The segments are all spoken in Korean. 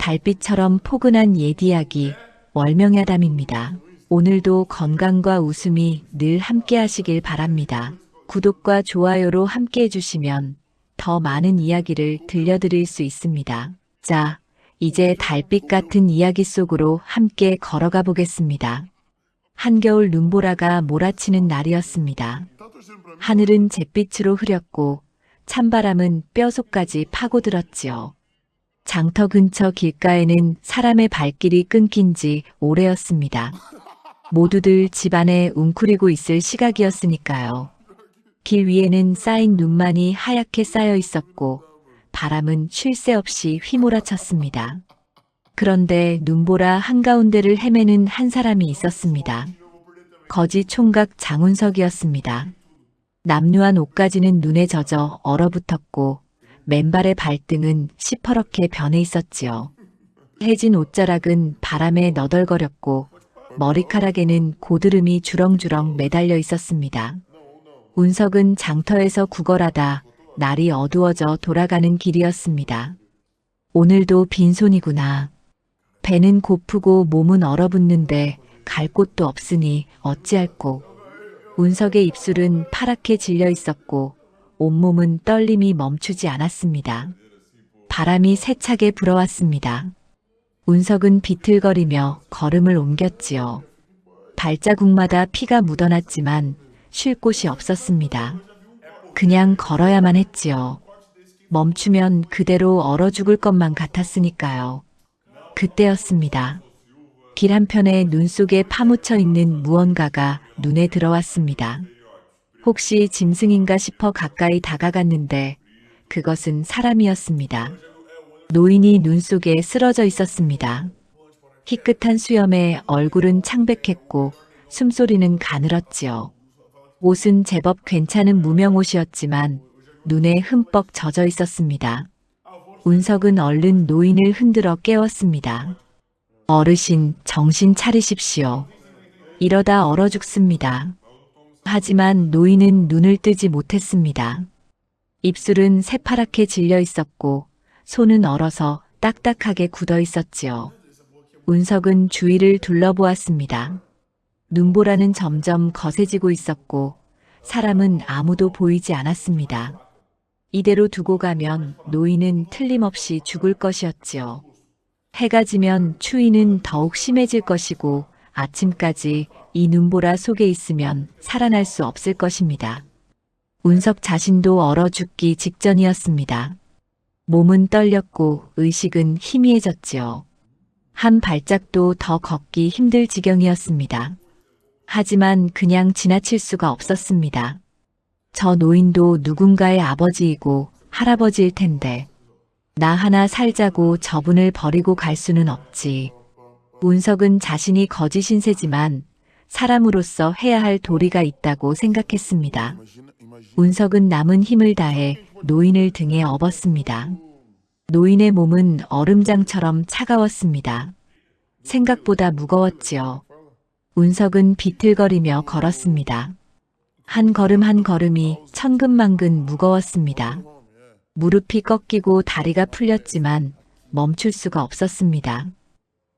달빛처럼 포근한 옛 이야기, 월명야담입니다. 오늘도 건강과 웃음이 늘 함께 하시길 바랍니다. 구독과 좋아요로 함께 해주시면 더 많은 이야기를 들려드릴 수 있습니다. 자, 이제 달빛 같은 이야기 속으로 함께 걸어가 보겠습니다. 한겨울 눈보라가 몰아치는 날이었습니다. 하늘은 잿빛으로 흐렸고 찬바람은 뼈속까지 파고들었지요. 장터 근처 길가에는 사람의 발길이 끊긴 지 오래였습니다. 모두들 집안에 웅크리고 있을 시각이었으니까요. 길 위에는 쌓인 눈만이 하얗게 쌓여 있었고 바람은 쉴 새 없이 휘몰아쳤습니다. 그런데 눈보라 한가운데를 헤매는 한 사람이 있었습니다. 거지 총각 장운석이었습니다. 남루한 옷가지는 눈에 젖어 얼어붙었고 맨발의 발등은 시퍼렇게 변해 있었지요. 해진 옷자락은 바람에 너덜거렸고 머리카락에는 고드름이 주렁주렁 매달려 있었습니다. 운석은 장터에서 구걸하다 날이 어두워져 돌아가는 길이었습니다. 오늘도 빈손이구나. 배는 고프고 몸은 얼어붙는데 갈 곳도 없으니 어찌할꼬. 운석의 입술은 파랗게 질려 있었고 온몸은 떨림이 멈추지 않았습니다. 바람이 세차게 불어왔습니다. 운석은 비틀거리며 걸음을 옮겼지요. 발자국마다 피가 묻어났지만 쉴 곳이 없었습니다. 그냥 걸어야만 했지요. 멈추면 그대로 얼어 죽을 것만 같았으니까요. 그때였습니다. 길 한편에 눈 속에 파묻혀 있는 무언가가 눈에 들어왔습니다. 혹시 짐승인가 싶어 가까이 다가갔는데 그것은 사람이었습니다. 노인이 눈 속에 쓰러져 있었습니다. 희끗한 수염에 얼굴은 창백했고 숨소리는 가늘었지요. 옷은 제법 괜찮은 무명옷이었지만 눈에 흠뻑 젖어 있었습니다. 운석은 얼른 노인을 흔들어 깨웠습니다. 어르신, 정신 차리십시오. 이러다 얼어 죽습니다. 하지만 노인은 눈을 뜨지 못했습니다. 입술은 새파랗게 질려 있었고 손은 얼어서 딱딱하게 굳어 있었지요. 운석은 주위를 둘러보았습니다. 눈보라는 점점 거세지고 있었고 사람은 아무도 보이지 않았습니다. 이대로 두고 가면 노인은 틀림없이 죽을 것이었지요. 해가 지면 추위는 더욱 심해질 것이고 아침까지 이 눈보라 속에 있으면 살아날 수 없을 것입니다. 운석 자신도 얼어 죽기 직전이었습니다. 몸은 떨렸고 의식은 희미해졌지요. 한 발짝도 더 걷기 힘들 지경이었습니다. 하지만 그냥 지나칠 수가 없었습니다. 저 노인도 누군가의 아버지이고 할아버지일 텐데 나 하나 살자고 저분을 버리고 갈 수는 없지. 운석은 자신이 거지 신세지만 사람으로서 해야 할 도리가 있다고 생각했습니다. 운석은 남은 힘을 다해 노인을 등에 업었습니다. 노인의 몸은 얼음장처럼 차가웠습니다. 생각보다 무거웠지요. 운석은 비틀거리며 걸었습니다. 한 걸음 한 걸음이 천근만근 무거웠습니다. 무릎이 꺾이고 다리가 풀렸지만 멈출 수가 없었습니다.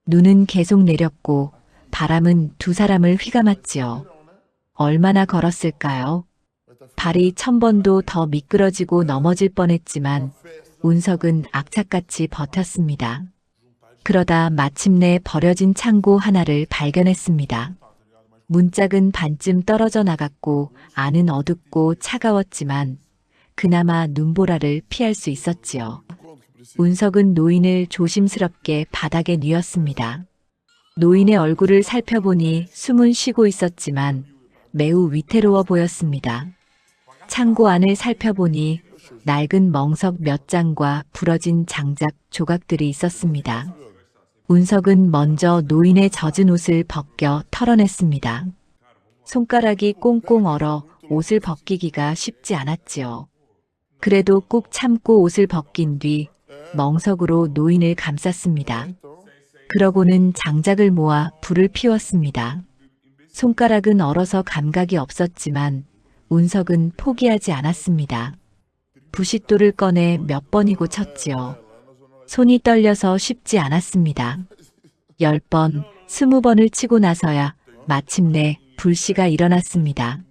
눈은 계속 내렸고 바람은 두 사람을 휘감았지요. 얼마나 걸었을까요? 발이 1000번도 더 미끄러지고 넘어질 뻔했지만 운석은 악착같이 버텼습니다. 그러다 마침내 버려진 창고 하나를 발견했습니다. 문짝은 반쯤 떨어져 나갔고 안은 어둡고 차가웠지만 그나마 눈보라를 피할 수 있었지요. 운석은 노인을 조심스럽게 바닥에 뉘었습니다. 노인의 얼굴을 살펴보니 숨은 쉬고 있었지만 매우 위태로워 보였습니다. 창고 안을 살펴보니 낡은 멍석 몇 장과 부러진 장작 조각들이 있었습니다. 운석은 먼저 노인의 젖은 옷을 벗겨 털어냈습니다. 손가락이 꽁꽁 얼어 옷을 벗기기가 쉽지 않았지요. 그래도 꾹 참고 옷을 벗긴 뒤 멍석으로 노인을 감쌌습니다. 그러고는 장작을 모아 불을 피웠습니다. 손가락은 얼어서 감각이 없었지만 운석은 포기하지 않았습니다. 부싯돌을 꺼내 몇 번이고 쳤지요. 손이 떨려서 쉽지 않았습니다. 10번, 20번을 치고 나서야 마침내 불씨가 일어났습니다.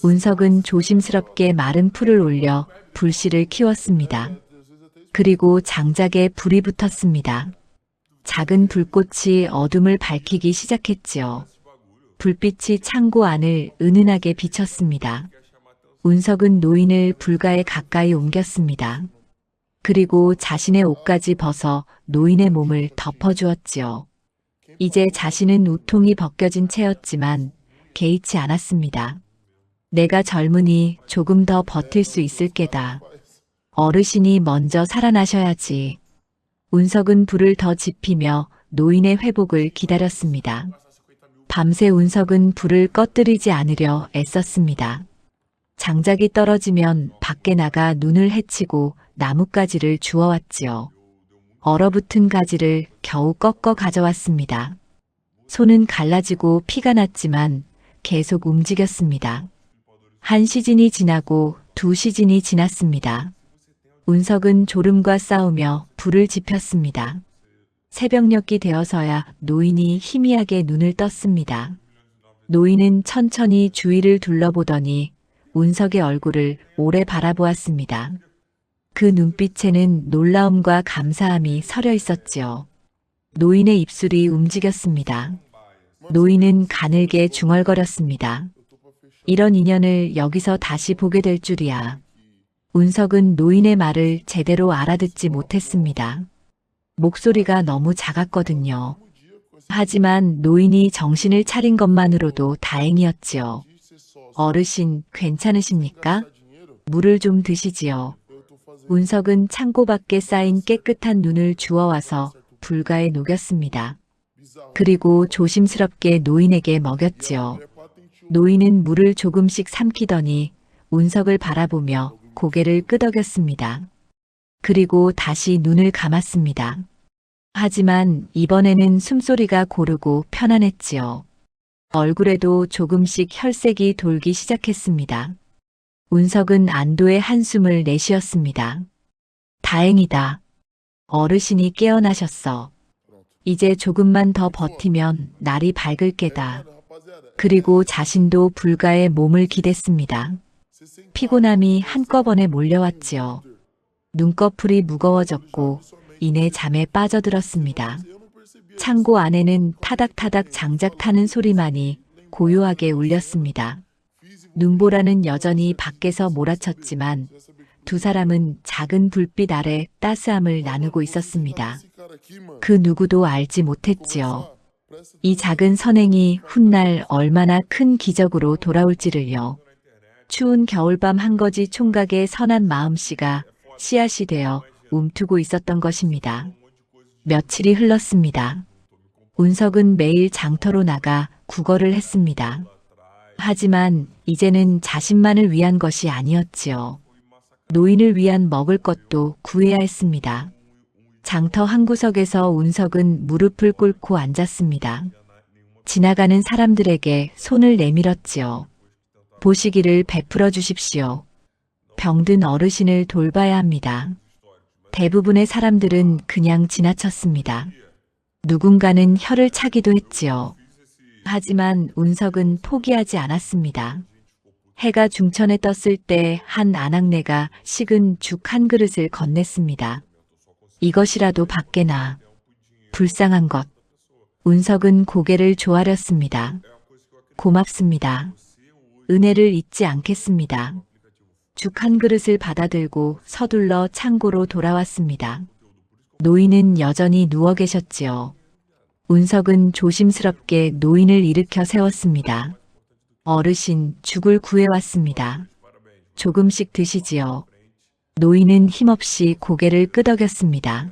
운석은 조심스럽게 마른 풀을 올려 불씨를 키웠습니다. 그리고 장작에 불이 붙었습니다. 작은 불꽃이 어둠을 밝히기 시작했지요. 불빛이 창고 안을 은은하게 비쳤습니다. 운석은 노인을 불가에 가까이 옮겼습니다. 그리고 자신의 옷까지 벗어 노인의 몸을 덮어주었지요. 이제 자신은 우통이 벗겨진 채였지만 개의치 않았습니다. 내가 젊으니 조금 더 버틸 수 있을 게다. 어르신이 먼저 살아나셔야지. 운석은 불을 더 지피며 노인의 회복을 기다렸습니다. 밤새 운석은 불을 꺼뜨리지 않으려 애썼습니다. 장작이 떨어지면 밖에 나가 눈을 헤치고 나뭇가지를 주워왔지요. 얼어붙은 가지를 겨우 꺾어 가져왔습니다. 손은 갈라지고 피가 났지만 계속 움직였습니다. 한 시즌이 지나고 두 시즌이 지났습니다. 운석은 졸음과 싸우며 불을 지폈습니다. 새벽녘이 되어서야 노인이 희미하게 눈을 떴습니다. 노인은 천천히 주위를 둘러보더니 운석의 얼굴을 오래 바라보았습니다. 그 눈빛에는 놀라움과 감사함이 서려 있었지요. 노인의 입술이 움직였습니다. 노인은 가늘게 중얼거렸습니다. 이런 인연을 여기서 다시 보게 될 줄이야. 운석은 노인의 말을 제대로 알아듣지 못했습니다. 목소리가 너무 작았거든요. 하지만 노인이 정신을 차린 것만으로도 다행이었지요. 어르신, 괜찮으십니까? 물을 좀 드시지요. 운석은 창고 밖에 쌓인 깨끗한 눈을 주워와서 불가에 녹였습니다. 그리고 조심스럽게 노인에게 먹였지요. 노인은 물을 조금씩 삼키더니 운석을 바라보며 고개를 끄덕였습니다. 그리고 다시 눈을 감았습니다. 하지만 이번에는 숨소리가 고르고 편안했지요. 얼굴에도 조금씩 혈색이 돌기 시작했습니다. 운석은 안도의 한숨을 내쉬었습니다. 다행이다. 어르신이 깨어나셨어. 이제 조금만 더 버티면 날이 밝을 게다. 그리고 자신도 불가에 몸을 기댔습니다. 피곤함이 한꺼번에 몰려왔지요. 눈꺼풀이 무거워졌고 이내 잠에 빠져들었습니다. 창고 안에는 타닥타닥 장작 타는 소리만이 고요하게 울렸습니다. 눈보라는 여전히 밖에서 몰아쳤지만 두 사람은 작은 불빛 아래 따스함을 나누고 있었습니다. 그 누구도 알지 못했지요. 이 작은 선행이 훗날 얼마나 큰 기적으로 돌아올지를요. 추운 겨울밤 한 거지 총각의 선한 마음씨가 씨앗이 되어 움트고 있었던 것입니다. 며칠이 흘렀습니다. 운석은 매일 장터로 나가 구걸을 했습니다. 하지만 이제는 자신만을 위한 것이 아니었지요. 노인을 위한 먹을 것도 구해야 했습니다. 장터 한 구석에서 운석은 무릎을 꿇고 앉았습니다. 지나가는 사람들에게 손을 내밀었지요. 보시기를 베풀어 주십시오. 병든 어르신을 돌봐야 합니다. 대부분의 사람들은 그냥 지나쳤습니다. 누군가는 혀를 차기도 했지요. 하지만 운석은 포기하지 않았습니다. 해가 중천에 떴을 때 한 아낙네가 식은 죽 한 그릇을 건넸습니다. 이것이라도 받게나. 불쌍한 것. 운석은 고개를 조아렸습니다. 고맙습니다. 은혜를 잊지 않겠습니다. 죽 한 그릇을 받아들고 서둘러 창고로 돌아왔습니다. 노인은 여전히 누워 계셨지요. 운석은 조심스럽게 노인을 일으켜 세웠습니다. 어르신, 죽을 구해왔습니다. 조금씩 드시지요. 노인은 힘없이 고개를 끄덕였습니다.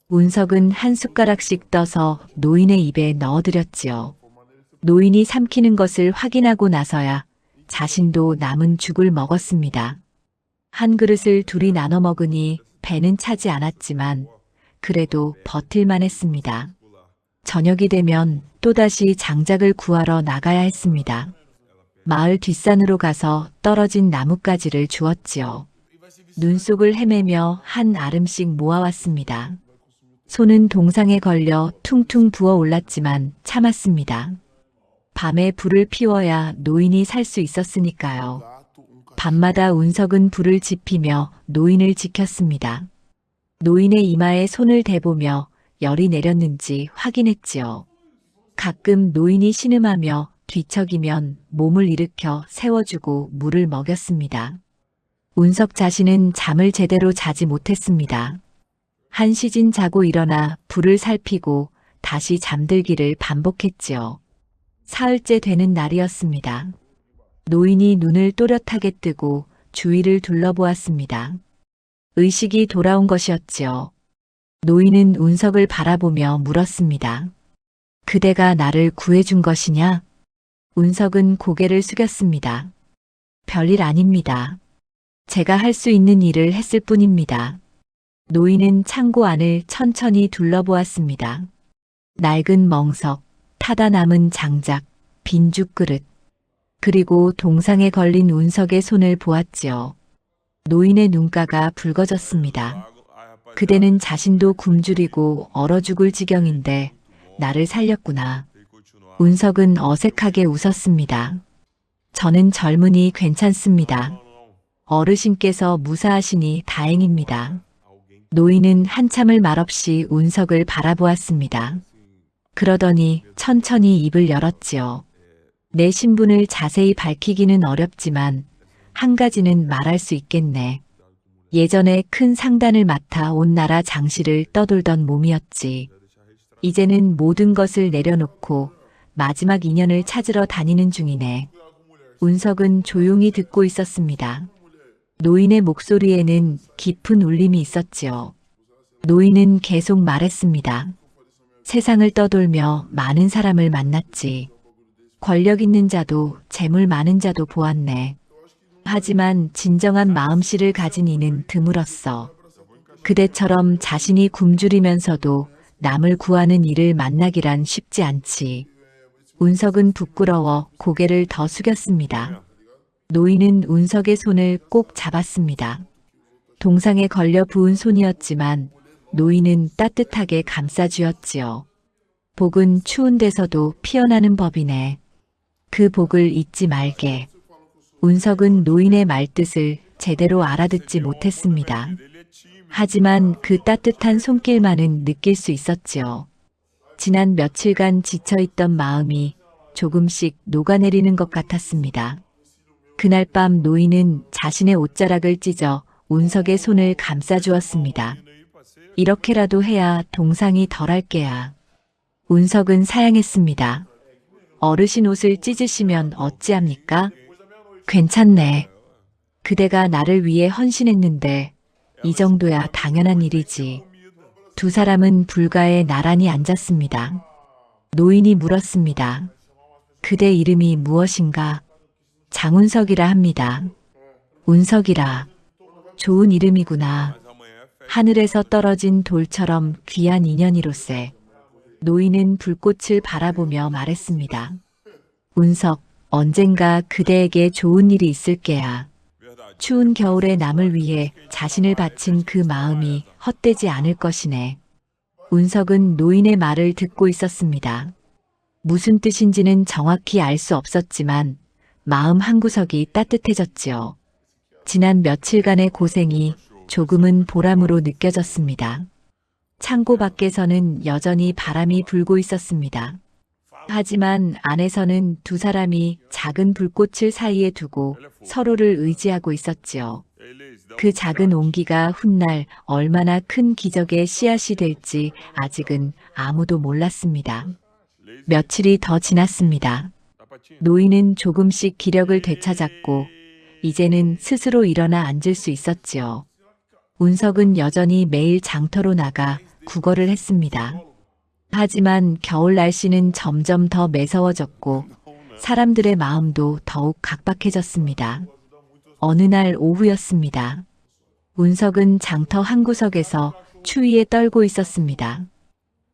운석은 한 숟가락씩 떠서 노인의 입에 넣어드렸지요. 노인이 삼키는 것을 확인하고 나서야 자신도 남은 죽을 먹었습니다. 한 그릇을 둘이 나눠 먹으니 배는 차지 않았지만 그래도 버틸만 했습니다. 저녁이 되면 또다시 장작을 구하러 나가야 했습니다. 마을 뒷산으로 가서 떨어진 나뭇가지를 주었지요. 눈 속을 헤매며 한 아름씩 모아왔습니다. 손은 동상에 걸려 퉁퉁 부어 올랐지만 참았습니다. 밤에 불을 피워야 노인이 살 수 있었으니까요. 밤마다 운석은 불을 지피며 노인을 지켰습니다. 노인의 이마에 손을 대보며 열이 내렸는지 확인했지요. 가끔 노인이 신음하며 뒤척이면 몸을 일으켜 세워주고 물을 먹였습니다. 운석 자신은 잠을 제대로 자지 못했습니다. 한시진 자고 일어나 불을 살피고 다시 잠들기를 반복했지요. 사흘째 되는 날이었습니다. 노인이 눈을 또렷하게 뜨고 주위를 둘러보았습니다. 의식이 돌아온 것이었지요. 노인은 운석을 바라보며 물었습니다. 그대가 나를 구해준 것이냐? 운석은 고개를 숙였습니다. 별일 아닙니다. 제가 할 수 있는 일을 했을 뿐입니다. 노인은 창고 안을 천천히 둘러보았습니다. 낡은 멍석, 타다 남은 장작, 빈죽 그릇, 그리고 동상에 걸린 운석의 손을 보았지요. 노인의 눈가가 붉어졌습니다. 그대는 자신도 굶주리고 얼어 죽을 지경인데 나를 살렸구나. 운석은 어색하게 웃었습니다. 저는 젊으니 괜찮습니다. 어르신께서 무사하시니 다행입니다. 노인은 한참을 말없이 운석을 바라보았습니다. 그러더니 천천히 입을 열었지요. 내 신분을 자세히 밝히기는 어렵지만 한 가지는 말할 수 있겠네. 예전에 큰 상단을 맡아 온 나라 장시를 떠돌던 몸이었지. 이제는 모든 것을 내려놓고 마지막 인연을 찾으러 다니는 중이네. 운석은 조용히 듣고 있었습니다. 노인의 목소리에는 깊은 울림이 있었지요. 노인은 계속 말했습니다. 세상을 떠돌며 많은 사람을 만났지. 권력 있는 자도 재물 많은 자도 보았네. 하지만 진정한 마음씨를 가진 이는 드물었어. 그대처럼 자신이 굶주리면서도 남을 구하는 이를 만나기란 쉽지 않지. 운석은 부끄러워 고개를 더 숙였습니다. 노인은 운석의 손을 꼭 잡았습니다. 동상에 걸려 부은 손이었지만 노인은 따뜻하게 감싸주었지요. 복은 추운 데서도 피어나는 법이네. 그 복을 잊지 말게. 운석은 노인의 말뜻을 제대로 알아듣지 못했습니다. 하지만 그 따뜻한 손길만은 느낄 수 있었지요. 지난 며칠간 지쳐있던 마음이 조금씩 녹아내리는 것 같았습니다. 그날 밤 노인은 자신의 옷자락을 찢어 운석의 손을 감싸주었습니다. 이렇게라도 해야 동상이 덜할 게야. 운석은 사양했습니다. 어르신 옷을 찢으시면 어찌합니까? 괜찮네. 그대가 나를 위해 헌신했는데 이 정도야 당연한 일이지. 두 사람은 불가에 나란히 앉았습니다. 노인이 물었습니다. 그대 이름이 무엇인가? 장운석이라 합니다. 운석이라. 좋은 이름이구나. 하늘에서 떨어진 돌처럼 귀한 인연이로세. 노인은 불꽃을 바라보며 말했습니다. 운석, 언젠가 그대에게 좋은 일이 있을 게야. 추운 겨울에 남을 위해 자신을 바친 그 마음이 헛되지 않을 것이네. 운석은 노인의 말을 듣고 있었습니다. 무슨 뜻인지는 정확히 알 수 없었지만 마음 한구석이 따뜻해졌지요. 지난 며칠간의 고생이 조금은 보람으로 느껴졌습니다. 창고 밖에서는 여전히 바람이 불고 있었습니다. 하지만 안에서는 두 사람이 작은 불꽃을 사이에 두고 서로를 의지하고 있었지요. 그 작은 온기가 훗날 얼마나 큰 기적의 씨앗이 될지 아직은 아무도 몰랐습니다. 며칠이 더 지났습니다. 노인은 조금씩 기력을 되찾았고 이제는 스스로 일어나 앉을 수 있었지요. 운석은 여전히 매일 장터로 나가 구걸을 했습니다. 하지만 겨울 날씨는 점점 더 매서워졌고 사람들의 마음도 더욱 각박해졌습니다. 어느 날 오후였습니다. 운석은 장터 한 구석에서 추위에 떨고 있었습니다.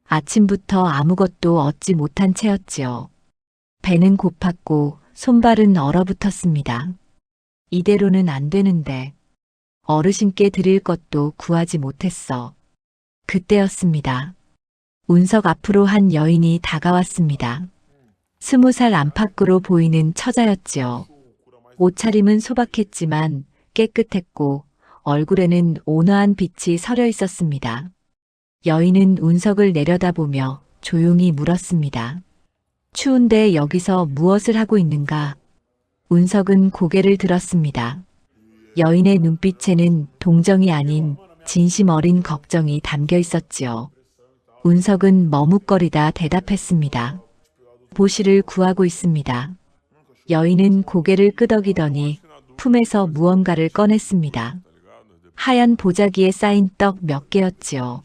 아침부터 아무것도 얻지 못한 채였지요. 배는 고팠고 손발은 얼어붙었습니다. 이대로는 안 되는데 어르신께 드릴 것도 구하지 못했어. 그때였습니다. 운석 앞으로 한 여인이 다가왔습니다. 20살 안팎으로 보이는 처자였지요. 옷차림은 소박했지만 깨끗했고 얼굴에는 온화한 빛이 서려 있었습니다. 여인은 운석을 내려다보며 조용히 물었습니다. 추운데 여기서 무엇을 하고 있는가? 운석은 고개를 들었습니다. 여인의 눈빛에는 동정이 아닌 진심 어린 걱정이 담겨 있었지요. 운석은 머뭇거리다 대답했습니다. 보시를 구하고 있습니다. 여인은 고개를 끄덕이더니 품에서 무언가를 꺼냈습니다. 하얀 보자기에 쌓인 떡 몇 개였지요.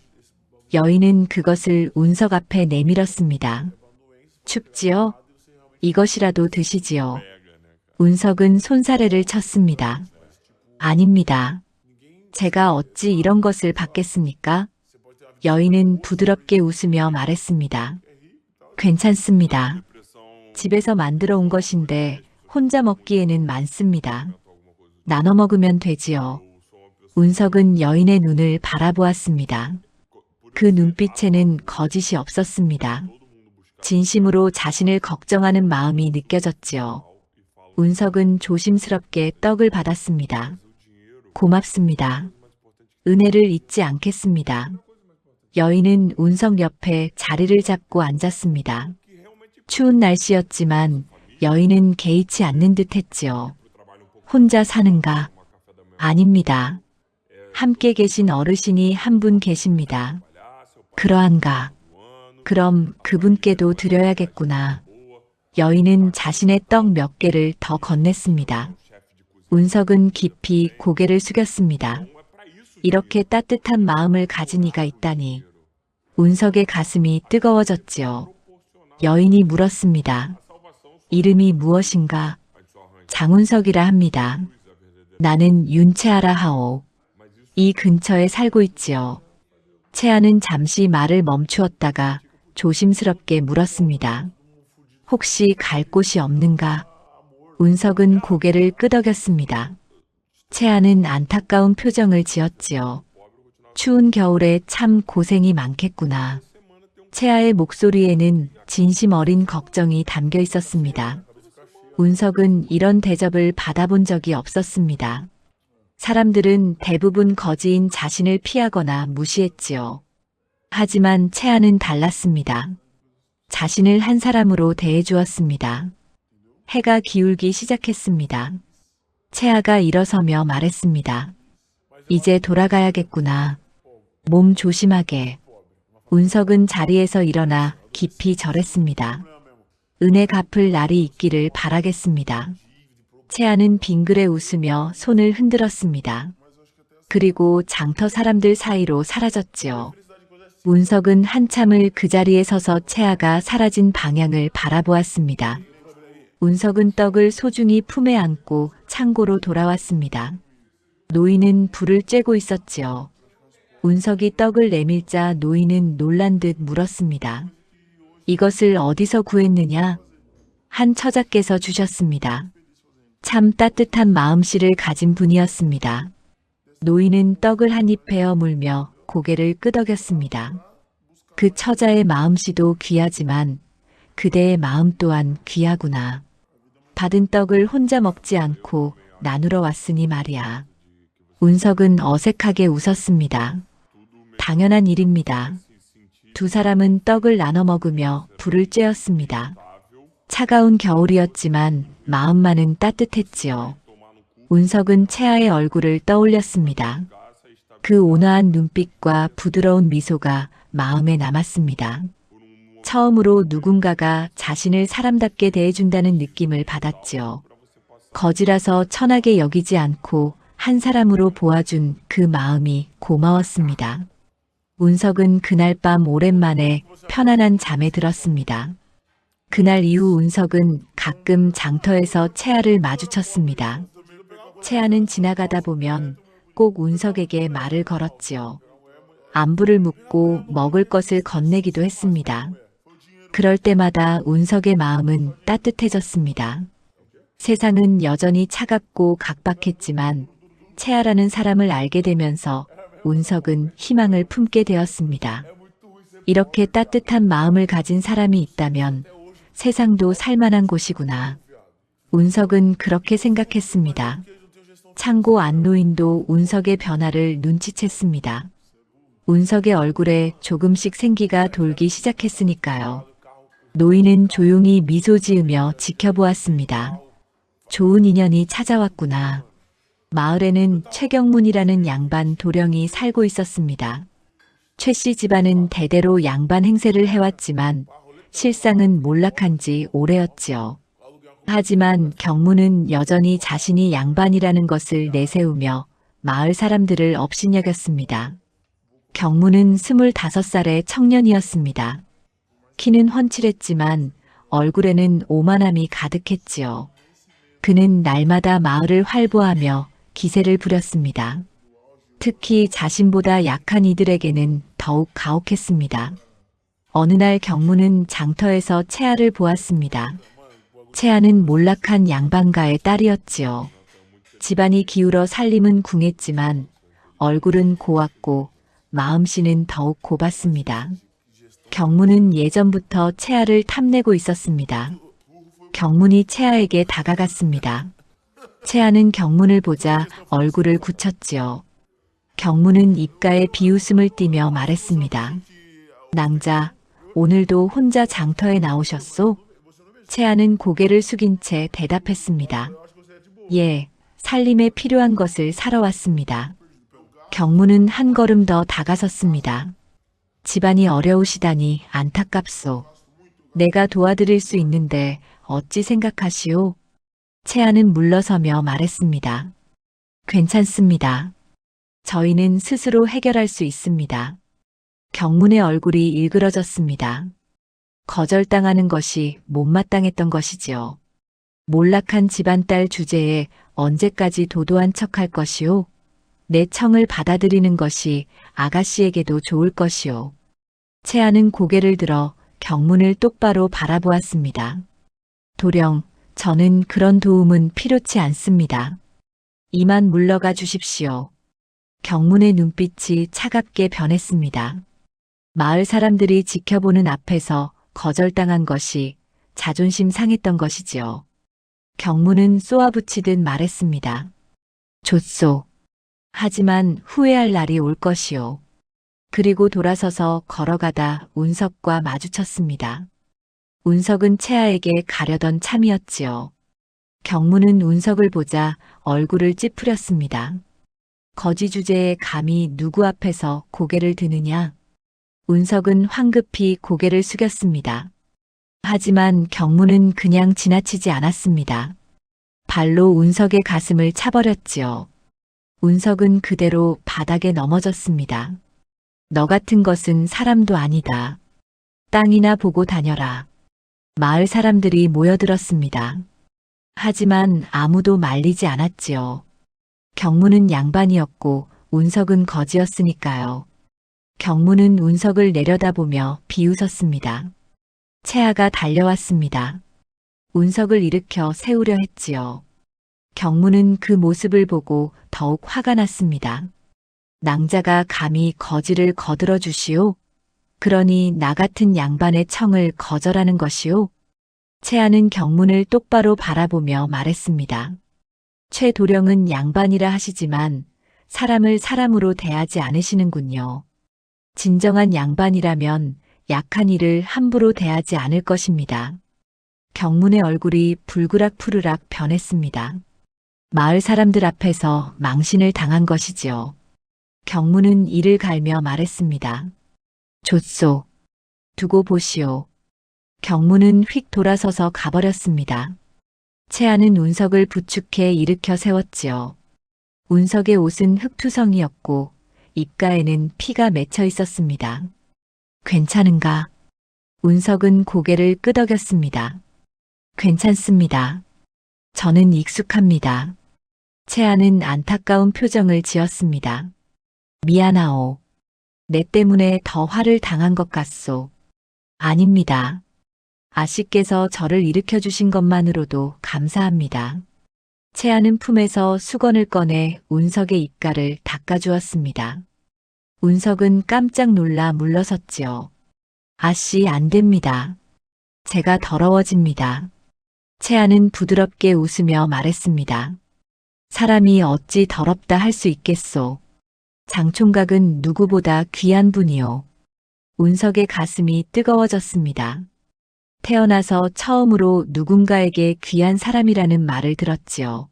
여인은 그것을 운석 앞에 내밀었습니다. 춥지요? 이것이라도 드시지요. 운석은 손사래를 쳤습니다. 아닙니다. 제가 어찌 이런 것을 받겠습니까? 여인은 부드럽게 웃으며 말했습니다. 괜찮습니다. 집에서 만들어 온 것인데 혼자 먹기에는 많습니다. 나눠 먹으면 되지요. 운석은 여인의 눈을 바라보았습니다. 그 눈빛에는 거짓이 없었습니다. 진심으로 자신을 걱정하는 마음이 느껴졌지요. 운석은 조심스럽게 떡을 받았습니다. 고맙습니다. 은혜를 잊지 않겠습니다. 여인은 운석 옆에 자리를 잡고 앉았습니다. 추운 날씨였지만 여인은 개의치 않는 듯 했지요. 혼자 사는가? 아닙니다. 함께 계신 어르신이 한 분 계십니다. 그러한가? 그럼 그분께도 드려야겠구나. 여인은 자신의 떡 몇 개를 더 건넸습니다. 운석은 깊이 고개를 숙였습니다. 이렇게 따뜻한 마음을 가진 이가 있다니. 운석의 가슴이 뜨거워졌지요. 여인이 물었습니다. 이름이 무엇인가? 장운석이라 합니다. 나는 윤채아라 하오. 이 근처에 살고 있지요. 채아는 잠시 말을 멈추었다가 조심스럽게 물었습니다. 혹시 갈 곳이 없는가? 운석은 고개를 끄덕였습니다. 채아는 안타까운 표정을 지었지요. 추운 겨울에 참 고생이 많겠구나. 채아의 목소리에는 진심 어린 걱정이 담겨 있었습니다. 운석은 이런 대접을 받아본 적이 없었습니다. 사람들은 대부분 거지인 자신을 피하거나 무시했지요. 하지만 채아는 달랐습니다. 자신을 한 사람으로 대해주었습니다. 해가 기울기 시작했습니다. 채아가 일어서며 말했습니다. 이제 돌아가야겠구나. 몸 조심하게. 운석은 자리에서 일어나 깊이 절했습니다. 은혜 갚을 날이 있기를 바라겠습니다. 채아는 빙그레 웃으며 손을 흔들었습니다. 그리고 장터 사람들 사이로 사라졌지요. 운석은 한참을 그 자리에 서서 채아가 사라진 방향을 바라보았습니다. 운석은 떡을 소중히 품에 안고 창고로 돌아왔습니다. 노인은 불을 쬐고 있었지요. 운석이 떡을 내밀자 노인은 놀란 듯 물었습니다. 이것을 어디서 구했느냐? 한 처자께서 주셨습니다. 참 따뜻한 마음씨를 가진 분이었습니다. 노인은 떡을 한 입 베어 물며 고개를 끄덕였습니다. 그 처자의 마음씨도 귀하지만 그대의 마음 또한 귀하구나. 받은 떡을 혼자 먹지 않고 나누러 왔으니 말이야. 운석은 어색하게 웃었습니다. 당연한 일입니다. 두 사람은 떡을 나눠 먹으며 불을 쬐었습니다. 차가운 겨울이었지만 마음만은 따뜻했지요. 운석은 채아의 얼굴을 떠올렸습니다. 그 온화한 눈빛과 부드러운 미소가 마음에 남았습니다. 처음으로 누군가가 자신을 사람답게 대해준다는 느낌을 받았지요. 거지라서 천하게 여기지 않고 한 사람으로 보아준 그 마음이 고마웠습니다. 운석은 그날 밤 오랜만에 편안한 잠에 들었습니다. 그날 이후 운석은 가끔 장터에서 채아를 마주쳤습니다. 채아는 지나가다 보면 꼭 운석에게 말을 걸었지요. 안부를 묻고 먹을 것을 건네기도 했습니다. 그럴 때마다 운석의 마음은 따뜻해졌습니다. 세상은 여전히 차갑고 각박했지만 채아라는 사람을 알게 되면서 운석은 희망을 품게 되었습니다. 이렇게 따뜻한 마음을 가진 사람이 있다면 세상도 살만한 곳이구나. 운석은 그렇게 생각했습니다. 창고 안노인도 운석의 변화를 눈치챘습니다. 운석의 얼굴에 조금씩 생기가 돌기 시작했으니까요. 노인은 조용히 미소 지으며 지켜보았습니다. 좋은 인연이 찾아왔구나. 마을에는 최경문이라는 양반 도령이 살고 있었습니다. 최 씨 집안은 대대로 양반 행세를 해왔지만 실상은 몰락한 지 오래였지요. 하지만 경문은 여전히 자신이 양반이라는 것을 내세우며 마을 사람들을 업신여겼습니다. 경문은 25살의 청년이었습니다. 키는 훤칠했지만 얼굴에는 오만함이 가득했지요. 그는 날마다 마을을 활보하며 기세를 부렸습니다. 특히 자신보다 약한 이들에게는 더욱 가혹했습니다. 어느 날 경문은 장터에서 채아를 보았습니다. 채아는 몰락한 양반가의 딸이었지요. 집안이 기울어 살림은 궁했지만 얼굴은 고왔고 마음씨는 더욱 고봤습니다. 경문은 예전부터 채아를 탐내고 있었습니다. 경문이 채아에게 다가갔습니다. 채아는 경문을 보자 얼굴을 굳혔지요. 경문은 입가에 비웃음을 띠며 말했습니다. 낭자, 오늘도 혼자 장터에 나오셨소? 채아는 고개를 숙인 채 대답했습니다. 예, 살림에 필요한 것을 사러 왔습니다. 경문은 한 걸음 더 다가섰습니다. 집안이 어려우시다니 안타깝소. 내가 도와드릴 수 있는데 어찌 생각하시오? 채아는 물러서며 말했습니다. 괜찮습니다. 저희는 스스로 해결할 수 있습니다. 경문의 얼굴이 일그러졌습니다. 거절당하는 것이 못마땅했던 것이지요. 몰락한 집안딸 주제에 언제까지 도도한 척할 것이오? 내 청을 받아들이는 것이 아가씨에게도 좋을 것이오. 채아는 고개를 들어 경문을 똑바로 바라보았습니다. 도령, 저는 그런 도움은 필요치 않습니다. 이만 물러가 주십시오. 경문의 눈빛이 차갑게 변했습니다. 마을 사람들이 지켜보는 앞에서 거절당한 것이 자존심 상했던 것이지요. 경문은 쏘아붙이듯 말했습니다. 좋소. 하지만 후회할 날이 올 것이오. 그리고 돌아서서 걸어가다 운석과 마주쳤습니다. 운석은 채아에게 가려던 참이었지요. 경문은 운석을 보자 얼굴을 찌푸렸습니다. 거지 주제에 감히 누구 앞에서 고개를 드느냐? 운석은 황급히 고개를 숙였습니다. 하지만 경문은 그냥 지나치지 않았습니다. 발로 운석의 가슴을 차버렸지요. 운석은 그대로 바닥에 넘어졌습니다. 너 같은 것은 사람도 아니다. 땅이나 보고 다녀라. 마을 사람들이 모여들었습니다. 하지만 아무도 말리지 않았지요. 경문은 양반이었고 운석은 거지였으니까요. 경문은 운석을 내려다보며 비웃었습니다. 채아가 달려왔습니다. 운석을 일으켜 세우려 했지요. 경문은 그 모습을 보고 더욱 화가 났습니다. 낭자가 감히 거지를 거들어 주시오? 그러니 나 같은 양반의 청을 거절하는 것이오? 채아는 경문을 똑바로 바라보며 말했습니다. 최 도령은 양반이라 하시지만 사람을 사람으로 대하지 않으시는군요. 진정한 양반이라면 약한 이를 함부로 대하지 않을 것입니다. 경문의 얼굴이 불그락푸르락 변했습니다. 마을 사람들 앞에서 망신을 당한 것이지요. 경문은 이를 갈며 말했습니다. 좋소. 두고 보시오. 경문은 휙 돌아서서 가버렸습니다. 채아는 운석을 부축해 일으켜 세웠지요. 운석의 옷은 흙투성이었고 입가에는 피가 맺혀 있었습니다. 괜찮은가? 운석은 고개를 끄덕였습니다. 괜찮습니다. 저는 익숙합니다. 채아는 안타까운 표정을 지었습니다. 미안하오. 내 때문에 더 화를 당한 것 같소. 아닙니다. 아씨께서 저를 일으켜 주신 것만으로도 감사합니다. 채아는 품에서 수건을 꺼내 운석의 입가를 닦아주었습니다. 운석은 깜짝 놀라 물러섰지요. 아씨, 안 됩니다. 제가 더러워집니다. 채아는 부드럽게 웃으며 말했습니다. 사람이 어찌 더럽다 할 수 있겠소. 장총각은 누구보다 귀한 분이요. 운석의 가슴이 뜨거워졌습니다. 태어나서 처음으로 누군가에게 귀한 사람이라는 말을 들었지요.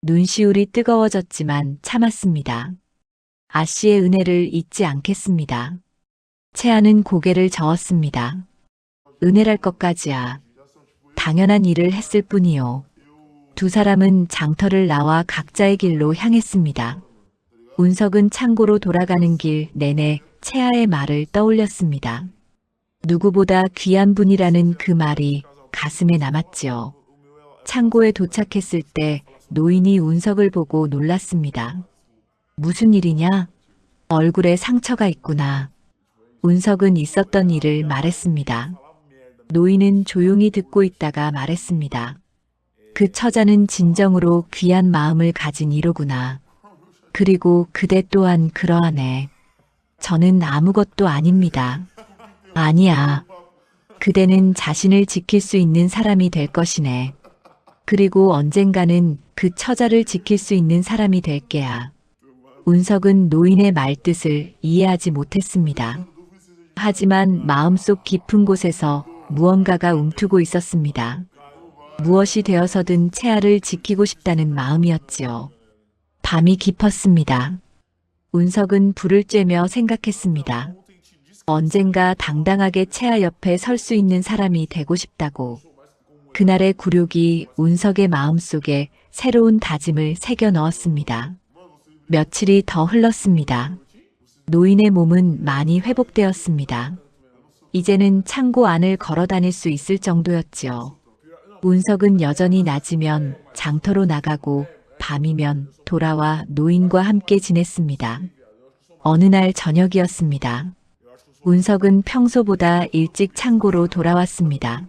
눈시울이 뜨거워졌지만 참았습니다. 아씨의 은혜를 잊지 않겠습니다. 채아는 고개를 저었습니다. 은혜랄 것까지야. 당연한 일을 했을 뿐이요. 두 사람은 장터를 나와 각자의 길로 향했습니다. 운석은 창고로 돌아가는 길 내내 채아의 말을 떠올렸습니다. 누구보다 귀한 분이라는 그 말이 가슴에 남았지요. 창고에 도착했을 때 노인이 운석을 보고 놀랐습니다. 무슨 일이냐? 얼굴에 상처가 있구나. 운석은 있었던 일을 말했습니다. 노인은 조용히 듣고 있다가 말했습니다. 그 처자는 진정으로 귀한 마음을 가진 이로구나. 그리고 그대 또한 그러하네. 저는 아무것도 아닙니다. 아니야. 그대는 자신을 지킬 수 있는 사람이 될 것이네. 그리고 언젠가는 그 처자를 지킬 수 있는 사람이 될 게야. 운석은 노인의 말뜻을 이해하지 못했습니다. 하지만 마음속 깊은 곳에서 무언가가 움트고 있었습니다. 무엇이 되어서든 채아를 지키고 싶다는 마음이었지요. 밤이 깊었습니다. 운석은 불을 쬐며 생각했습니다. 언젠가 당당하게 채아 옆에 설 수 있는 사람이 되고 싶다고. 그날의 굴욕이 운석의 마음속에 새로운 다짐을 새겨 넣었습니다. 며칠이 더 흘렀습니다. 노인의 몸은 많이 회복되었습니다. 이제는 창고 안을 걸어 다닐 수 있을 정도였지요. 운석은 여전히 낮이면 장터로 나가고 밤이면 돌아와 노인과 함께 지냈습니다. 어느 날 저녁이었습니다. 운석은 평소보다 일찍 창고로 돌아왔습니다.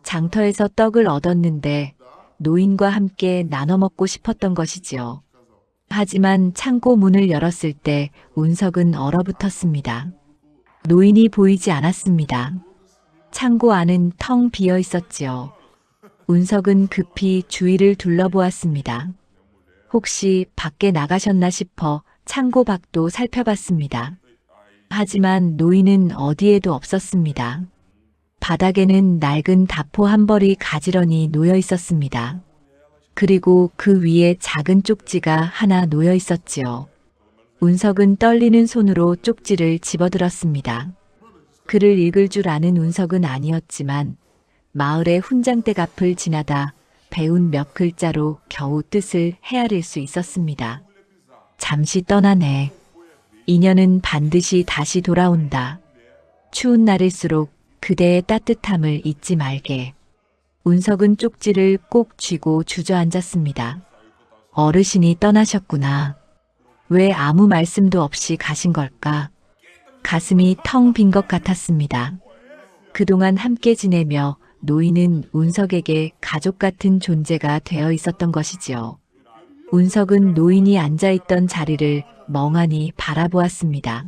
장터에서 떡을 얻었는데 노인과 함께 나눠 먹고 싶었던 것이지요. 하지만 창고 문을 열었을 때 운석은 얼어붙었습니다. 노인이 보이지 않았습니다. 창고 안은 텅 비어 있었지요. 운석은 급히 주위를 둘러보았습니다. 혹시 밖에 나가셨나 싶어 창고 밖도 살펴봤습니다. 하지만 노인은 어디에도 없었습니다. 바닥에는 낡은 다포 한 벌이 가지런히 놓여 있었습니다. 그리고 그 위에 작은 쪽지가 하나 놓여 있었지요. 운석은 떨리는 손으로 쪽지를 집어들었습니다. 글을 읽을 줄 아는 운석은 아니었지만 마을의 훈장댁 앞을 지나다 배운 몇 글자로 겨우 뜻을 헤아릴 수 있었습니다. 잠시 떠나네. 인연은 반드시 다시 돌아온다. 추운 날일수록 그대의 따뜻함을 잊지 말게. 운석은 쪽지를 꼭 쥐고 주저앉았습니다. 어르신이 떠나셨구나. 왜 아무 말씀도 없이 가신 걸까? 가슴이 텅 빈 것 같았습니다. 그동안 함께 지내며 노인은 운석에게 가족 같은 존재가 되어 있었던 것이지요. 운석은 노인이 앉아있던 자리를 멍하니 바라보았습니다.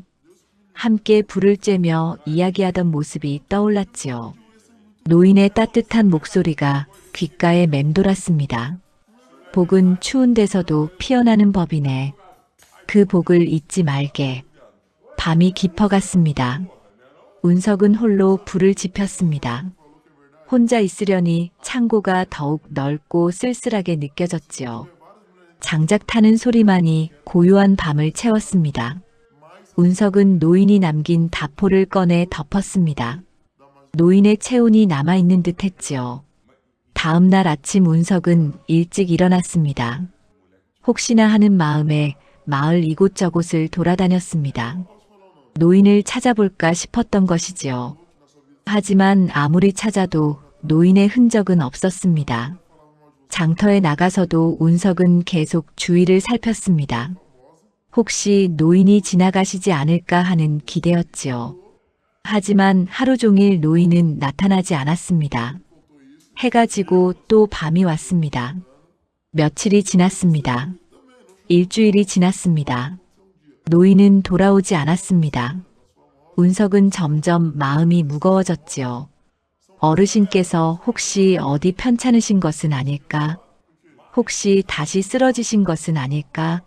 함께 불을 쬐며 이야기하던 모습이 떠올랐지요. 노인의 따뜻한 목소리가 귓가에 맴돌았습니다. 복은 추운 데서도 피어나는 법이네. 그 복을 잊지 말게. 밤이 깊어갔습니다. 운석은 홀로 불을 지폈습니다. 혼자 있으려니 창고가 더욱 넓고 쓸쓸하게 느껴졌지요. 장작 타는 소리만이 고요한 밤을 채웠습니다. 운석은 노인이 남긴 다포를 꺼내 덮었습니다. 노인의 체온이 남아있는 듯 했지요. 다음 날 아침 운석은 일찍 일어났습니다. 혹시나 하는 마음에 마을 이곳저곳을 돌아다녔습니다. 노인을 찾아볼까 싶었던 것이지요. 하지만 아무리 찾아도 노인의 흔적은 없었습니다. 장터에 나가서도 운석은 계속 주위를 살폈습니다. 혹시 노인이 지나가시지 않을까 하는 기대였지요. 하지만 하루 종일 노인은 나타나지 않았습니다. 해가 지고 또 밤이 왔습니다. 며칠이 지났습니다. 일주일이 지났습니다. 노인은 돌아오지 않았습니다. 운석은 점점 마음이 무거워졌지요. 어르신께서 혹시 어디 편찮으신 것은 아닐까? 혹시 다시 쓰러지신 것은 아닐까?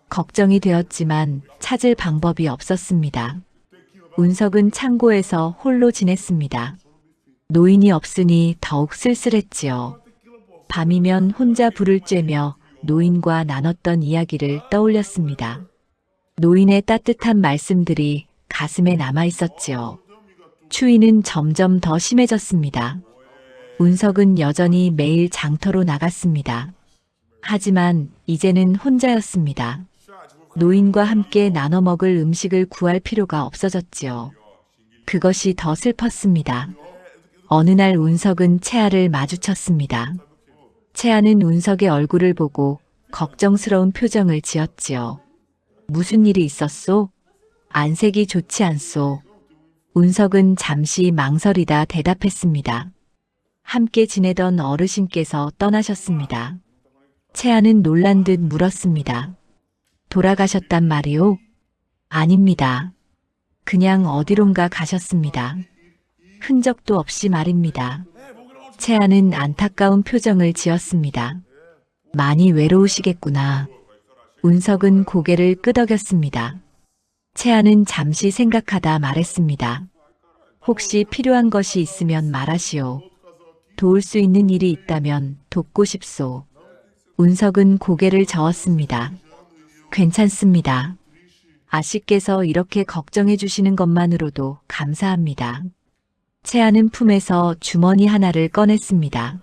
걱정이 되었지만 찾을 방법이 없었습니다. 운석은 창고에서 홀로 지냈습니다. 노인이 없으니 더욱 쓸쓸했지요. 밤이면 혼자 불을 쬐며 노인과 나눴던 이야기를 떠올렸습니다. 노인의 따뜻한 말씀들이 가슴에 남아 있었지요. 추위는 점점 더 심해졌습니다. 운석은 여전히 매일 장터로 나갔습니다. 하지만 이제는 혼자였습니다. 노인과 함께 나눠 먹을 음식을 구할 필요가 없어졌지요. 그것이 더 슬펐습니다. 어느 날 운석은 채아를 마주쳤습니다. 채아는 운석의 얼굴을 보고 걱정스러운 표정을 지었지요. 무슨 일이 있었소? 안색이 좋지 않소. 운석은 잠시 망설이다 대답했습니다. 함께 지내던 어르신께서 떠나셨습니다. 채아는 놀란 듯 물었습니다. 돌아가셨단 말이오? 아닙니다. 그냥 어디론가 가셨습니다. 흔적도 없이 말입니다. 채아는 안타까운 표정을 지었습니다. 많이 외로우시겠구나. 운석은 고개를 끄덕였습니다. 채아는 잠시 생각하다 말했습니다. 혹시 필요한 것이 있으면 말하시오. 도울 수 있는 일이 있다면 돕고 싶소. 운석은 고개를 저었습니다. 괜찮습니다. 아씨께서 이렇게 걱정해 주시는 것만으로도 감사합니다. 채아는 품에서 주머니 하나를 꺼냈습니다.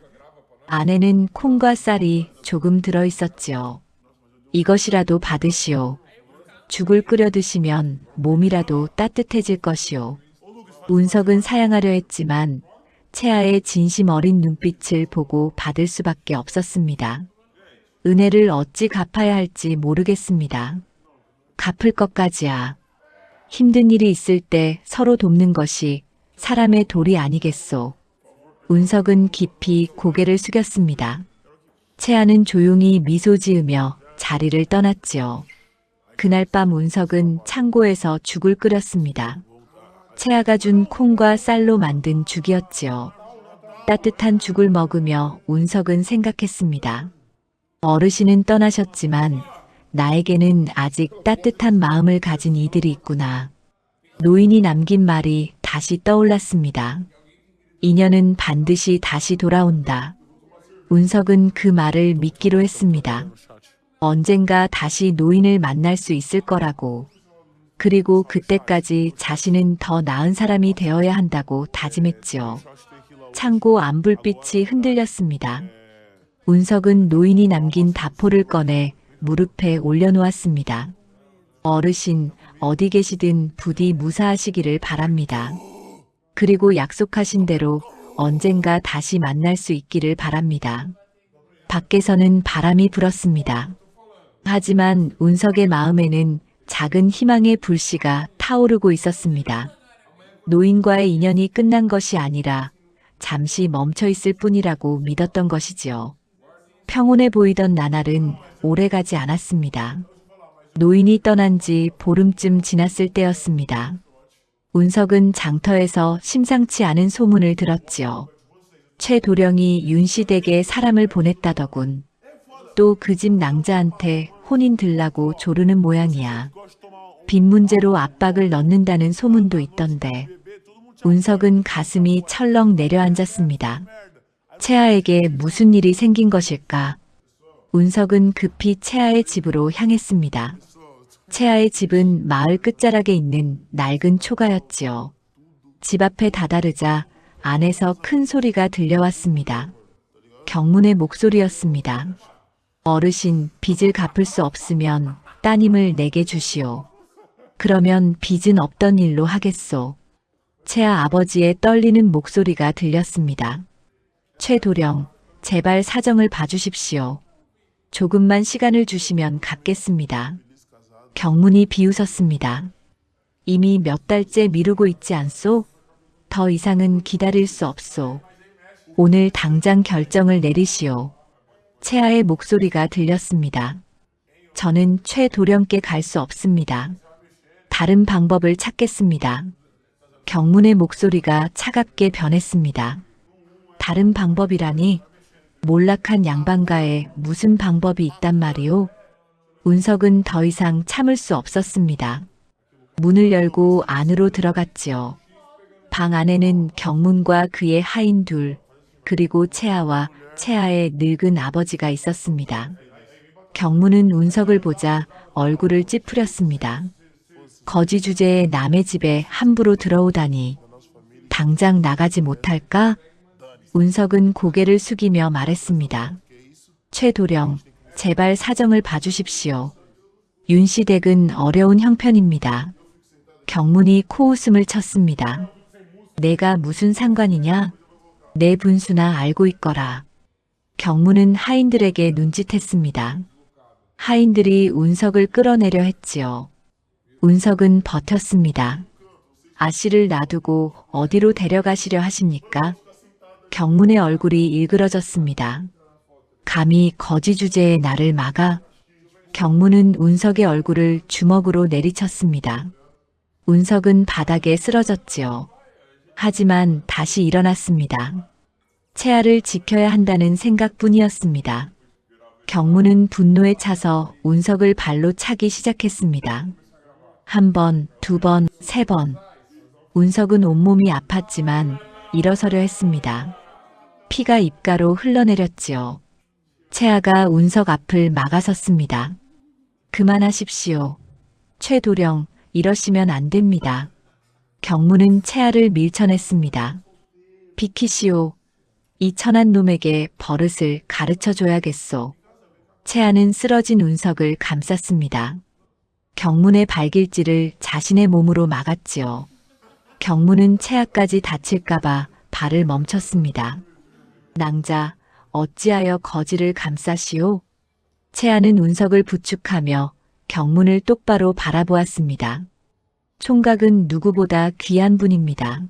안에는 콩과 쌀이 조금 들어 있었지요. 이것이라도 받으시오. 죽을 끓여 드시면 몸이라도 따뜻해질 것이오. 운석은 사양하려 했지만 채아의 진심 어린 눈빛을 보고 받을 수밖에 없었습니다. 은혜를 어찌 갚아야 할지 모르겠습니다. 갚을 것까지야. 힘든 일이 있을 때 서로 돕는 것이 사람의 도리 아니겠소. 운석은 깊이 고개를 숙였습니다. 채아는 조용히 미소 지으며 자리를 떠났지요. 그날 밤 운석은 창고에서 죽을 끓였습니다. 채아가 준 콩과 쌀로 만든 죽이었지요. 따뜻한 죽을 먹으며 운석은 생각했습니다. 어르신은 떠나셨지만 나에게는 아직 따뜻한 마음을 가진 이들이 있구나. 노인이 남긴 말이 다시 떠올랐습니다. 인연은 반드시 다시 돌아온다. 운석은 그 말을 믿기로 했습니다. 언젠가 다시 노인을 만날 수 있을 거라고. 그리고 그때까지 자신은 더 나은 사람이 되어야 한다고 다짐했지요. 창고 안불빛이 흔들렸습니다. 운석은 노인이 남긴 다포를 꺼내 무릎에 올려놓았습니다. 어르신, 어디 계시든 부디 무사하시기를 바랍니다. 그리고 약속하신 대로 언젠가 다시 만날 수 있기를 바랍니다. 밖에서는 바람이 불었습니다. 하지만 운석의 마음에는 작은 희망의 불씨가 타오르고 있었습니다. 노인과의 인연이 끝난 것이 아니라 잠시 멈춰 있을 뿐이라고 믿었던 것이지요. 평온해 보이던 나날은 오래가지 않았습니다. 노인이 떠난 지 보름쯤 지났을 때였습니다. 운석은 장터에서 심상치 않은 소문을 들었지요. 최도령이 윤씨 댁에 사람을 보냈다더군. 또 그 집 낭자한테 혼인 들라고 조르는 모양이야. 빚 문제로 압박을 넣는다는 소문도 있던데. 운석은 가슴이 철렁 내려앉았습니다. 채아에게 무슨 일이 생긴 것일까? 운석은 급히 채아의 집으로 향했습니다. 채아의 집은 마을 끝자락에 있는 낡은 초가였지요. 집 앞에 다다르자 안에서 큰 소리가 들려왔습니다. 경문의 목소리였습니다. 어르신, 빚을 갚을 수 없으면 따님을 내게 주시오. 그러면 빚은 없던 일로 하겠소. 채아 아버지의 떨리는 목소리가 들렸습니다. 최도령, 제발 사정을 봐주십시오. 조금만 시간을 주시면 갚겠습니다. 경문이 비웃었습니다. 이미 몇 달째 미루고 있지 않소? 더 이상은 기다릴 수 없소. 오늘 당장 결정을 내리시오. 채아의 목소리가 들렸습니다. 저는 최도령께 갈 수 없습니다. 다른 방법을 찾겠습니다. 경문의 목소리가 차갑게 변했습니다. 다른 방법이라니? 몰락한 양반가에 무슨 방법이 있단 말이오? 운석은 더 이상 참을 수 없었습니다. 문을 열고 안으로 들어갔지요. 방 안에는 경문과 그의 하인 둘, 그리고 채아와 채아의 늙은 아버지가 있었습니다. 경문은 운석을 보자 얼굴을 찌푸렸습니다. 거지 주제에 남의 집에 함부로 들어오다니. 당장 나가지 못할까? 운석은 고개를 숙이며 말했습니다. 최도령, 제발 사정을 봐주십시오. 윤씨 댁은 어려운 형편입니다. 경문이 코웃음을 쳤습니다. 내가 무슨 상관이냐? 내 분수나 알고 있거라. 경문은 하인들에게 눈짓했습니다. 하인들이 운석을 끌어내려 했지요. 운석은 버텼습니다. 아씨를 놔두고 어디로 데려가시려 하십니까? 경문의 얼굴이 일그러졌습니다. 감히 거지 주제에 나를 막아? 경문은 운석의 얼굴을 주먹으로 내리쳤습니다. 운석은 바닥에 쓰러졌지요. 하지만 다시 일어났습니다. 채아를 지켜야 한다는 생각뿐이었습니다. 경문은 분노에 차서 운석을 발로 차기 시작했습니다. 한 번, 두 번, 세 번. 운석은 온몸이 아팠지만 일어서려 했습니다. 피가 입가로 흘러내렸지요. 채아가 운석 앞을 막아섰습니다. 그만하십시오. 최도령, 이러시면 안 됩니다. 경문은 채아를 밀쳐냈습니다. 비키시오. 이 천한 놈에게 버릇을 가르쳐줘야겠소. 채아는 쓰러진 운석을 감쌌습니다. 경문의 발길질을 자신의 몸으로 막았지요. 경문은 채아까지 다칠까봐 발을 멈췄습니다. 낭자, 어찌하여 거지를 감싸시오? 채아는 운석을 부축하며 경문을 똑바로 바라보았습니다. 총각은 누구보다 귀한 분입니다.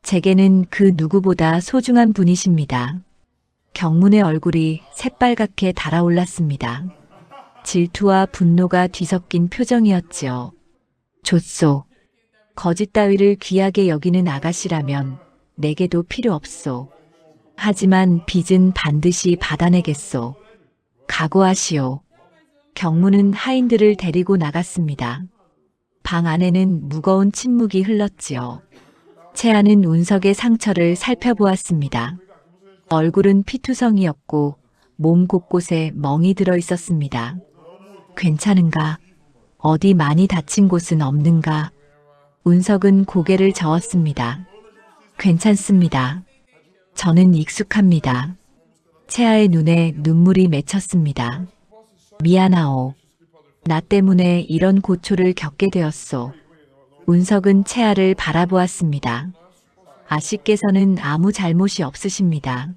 제게는 그 누구보다 소중한 분이십니다. 경문의 얼굴이 새빨갛게 달아올랐습니다. 질투와 분노가 뒤섞인 표정이었지요. 좋소. 거짓 따위를 귀하게 여기는 아가씨라면 내게도 필요 없소. 하지만 빚은 반드시 받아내겠소. 각오하시오. 경문은 하인들을 데리고 나갔습니다. 방 안에는 무거운 침묵이 흘렀지요. 채아는 운석의 상처를 살펴보았습니다. 얼굴은 피투성이었고 몸 곳곳에 멍이 들어 있었습니다. 괜찮은가? 어디 많이 다친 곳은 없는가? 운석은 고개를 저었습니다. 괜찮습니다. 저는 익숙합니다. 채아의 눈에 눈물이 맺혔습니다. 미안하오. 나 때문에 이런 고초를 겪게 되었소. 운석은 채아를 바라보았습니다. 아씨께서는 아무 잘못이 없으십니다.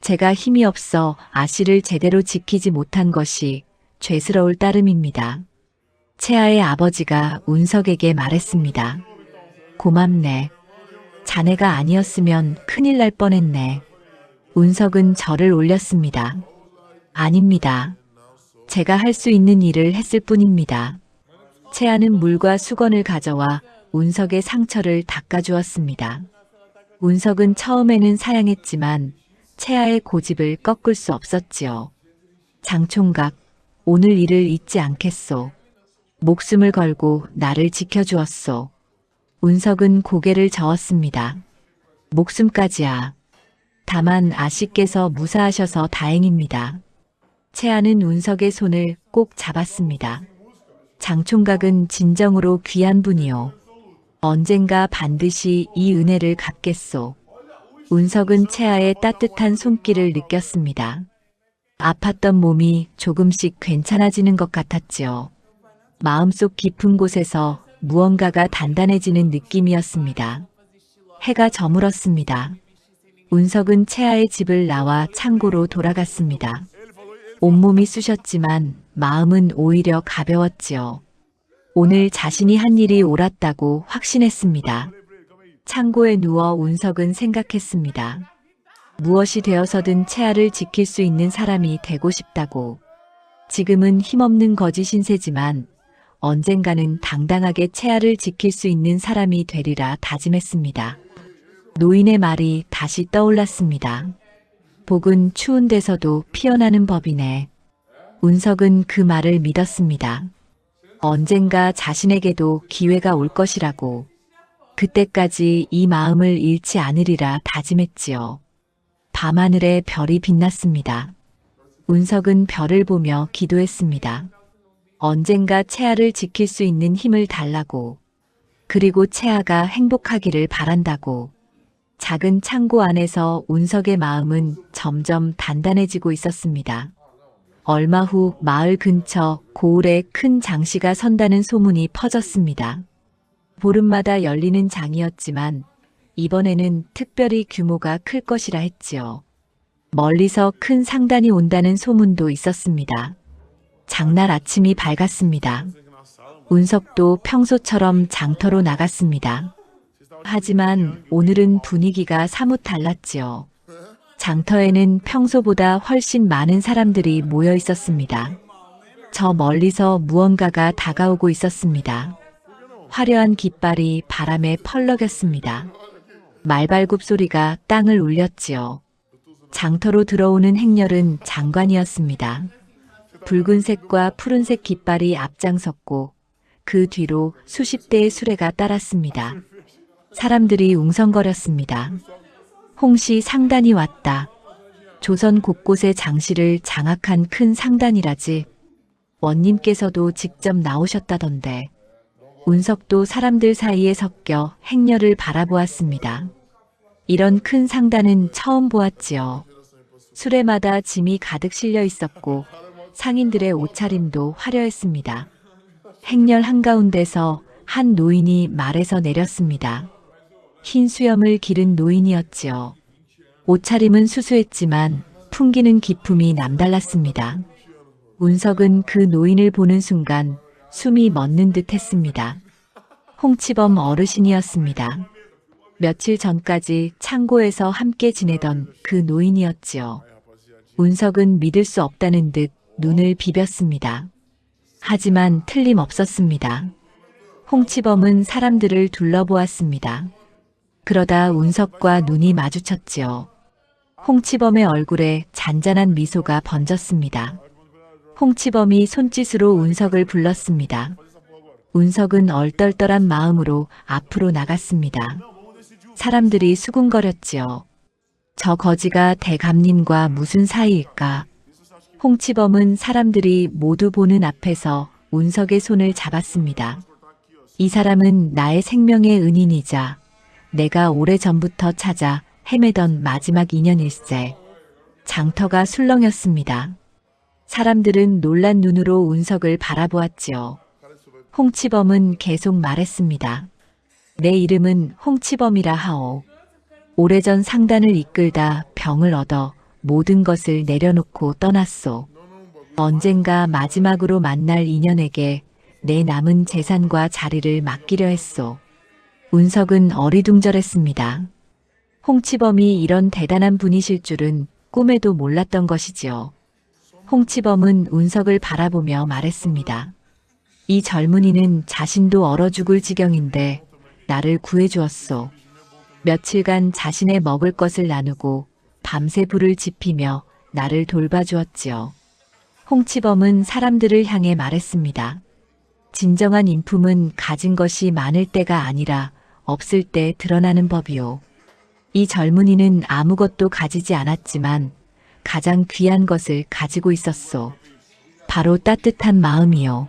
제가 힘이 없어 아씨를 제대로 지키지 못한 것이 죄스러울 따름입니다. 채아의 아버지가 운석에게 말했습니다. 고맙네. 자네가 아니었으면 큰일 날 뻔했네. 운석은 절을 올렸습니다. 아닙니다. 제가 할 수 있는 일을 했을 뿐입니다. 채아는 물과 수건을 가져와 운석의 상처를 닦아주었습니다. 운석은 처음에는 사양했지만 채아의 고집을 꺾을 수 없었지요. 장총각, 오늘 일을 잊지 않겠소. 목숨을 걸고 나를 지켜주었소. 운석은 고개를 저었습니다. 목숨까지야. 다만 아씨께서 무사하셔서 다행입니다. 채아는 운석의 손을 꼭 잡았습니다. 장총각은 진정으로 귀한 분이요. 언젠가 반드시 이 은혜를 갚겠소. 운석은 채아의 따뜻한 손길을 느꼈습니다. 아팠던 몸이 조금씩 괜찮아지는 것 같았지요. 마음속 깊은 곳에서 무언가가 단단해지는 느낌이었습니다. 해가 저물었습니다. 운석은 채아의 집을 나와 창고로 돌아갔습니다. 온몸이 쑤셨지만 마음은 오히려 가벼웠지요. 오늘 자신이 한 일이 옳았다고 확신했습니다. 창고에 누워 운석은 생각했습니다. 무엇이 되어서든 채아를 지킬 수 있는 사람이 되고 싶다고. 지금은 힘없는 거지 신세지만 언젠가는 당당하게 채아를 지킬 수 있는 사람이 되리라 다짐했습니다. 노인의 말이 다시 떠올랐습니다. 복은 추운 데서도 피어나는 법이네. 운석은 그 말을 믿었습니다. 언젠가 자신에게도 기회가 올 것이라고. 그때까지 이 마음을 잃지 않으리라 다짐했지요. 밤하늘에 별이 빛났습니다. 운석은 별을 보며 기도했습니다. 언젠가 채아를 지킬 수 있는 힘을 달라고. 그리고 채아가 행복하기를 바란다고. 작은 창고 안에서 운석의 마음은 점점 단단해지고 있었습니다. 얼마 후 마을 근처 고을에 큰 장시가 선다는 소문이 퍼졌습니다. 보름마다 열리는 장이었지만 이번에는 특별히 규모가 클 것이라 했지요. 멀리서 큰 상단이 온다는 소문도 있었습니다. 장날 아침이 밝았습니다. 운석도 평소처럼 장터로 나갔습니다. 하지만 오늘은 분위기가 사뭇 달랐지요. 장터에는 평소보다 훨씬 많은 사람들이 모여 있었습니다. 저 멀리서 무언가가 다가오고 있었습니다. 화려한 깃발이 바람에 펄럭였습니다. 말발굽 소리가 땅을 울렸지요. 장터로 들어오는 행렬은 장관이었습니다. 붉은색과 푸른색 깃발이 앞장섰고 그 뒤로 수십 대의 수레가 따랐습니다. 사람들이 웅성거렸습니다. 홍씨 상단이 왔다. 조선 곳곳의 장시를 장악한 큰 상단이라지. 원님께서도 직접 나오셨다던데. 운석도 사람들 사이에 섞여 행렬을 바라보았습니다. 이런 큰 상단은 처음 보았지요. 수레마다 짐이 가득 실려 있었고 상인들의 옷차림도 화려했습니다. 행렬 한가운데서 한 노인이 말에서 내렸습니다. 흰 수염을 기른 노인이었지요. 옷차림은 수수했지만 풍기는 기품이 남달랐습니다. 운석은 그 노인을 보는 순간 숨이 멎는 듯 했습니다. 홍치범 어르신이었습니다. 며칠 전까지 창고에서 함께 지내던 그 노인이었지요. 운석은 믿을 수 없다는 듯 눈을 비볐습니다. 하지만 틀림없었습니다. 홍치범은 사람들을 둘러보았습니다. 그러다 운석과 눈이 마주쳤지요. 홍치범의 얼굴에 잔잔한 미소가 번졌습니다. 홍치범이 손짓으로 운석을 불렀습니다. 운석은 얼떨떨한 마음으로 앞으로 나갔습니다. 사람들이 수군거렸지요. 저 거지가 대감님과 무슨 사이일까? 홍치범은 사람들이 모두 보는 앞에서 운석의 손을 잡았습니다. 이 사람은 나의 생명의 은인이자 내가 오래전부터 찾아 헤매던 마지막 인연일세. 장터가 술렁였습니다. 사람들은 놀란 눈으로 운석을 바라보았지요. 홍치범은 계속 말했습니다. 내 이름은 홍치범이라 하오. 오래전 상단을 이끌다 병을 얻어 모든 것을 내려놓고 떠났소. 언젠가 마지막으로 만날 인연에게 내 남은 재산과 자리를 맡기려 했소. 운석은 어리둥절했습니다. 홍치범이 이런 대단한 분이실 줄은 꿈에도 몰랐던 것이지요. 홍치범은 운석을 바라보며 말했습니다. 이 젊은이는 자신도 얼어 죽을 지경인데 나를 구해주었소. 며칠간 자신의 먹을 것을 나누고 밤새 불을 지피며 나를 돌봐주었지요. 홍치범은 사람들을 향해 말했습니다. 진정한 인품은 가진 것이 많을 때가 아니라 없을 때 드러나는 법이요. 이 젊은이는 아무것도 가지지 않았지만 가장 귀한 것을 가지고 있었소. 바로 따뜻한 마음이요.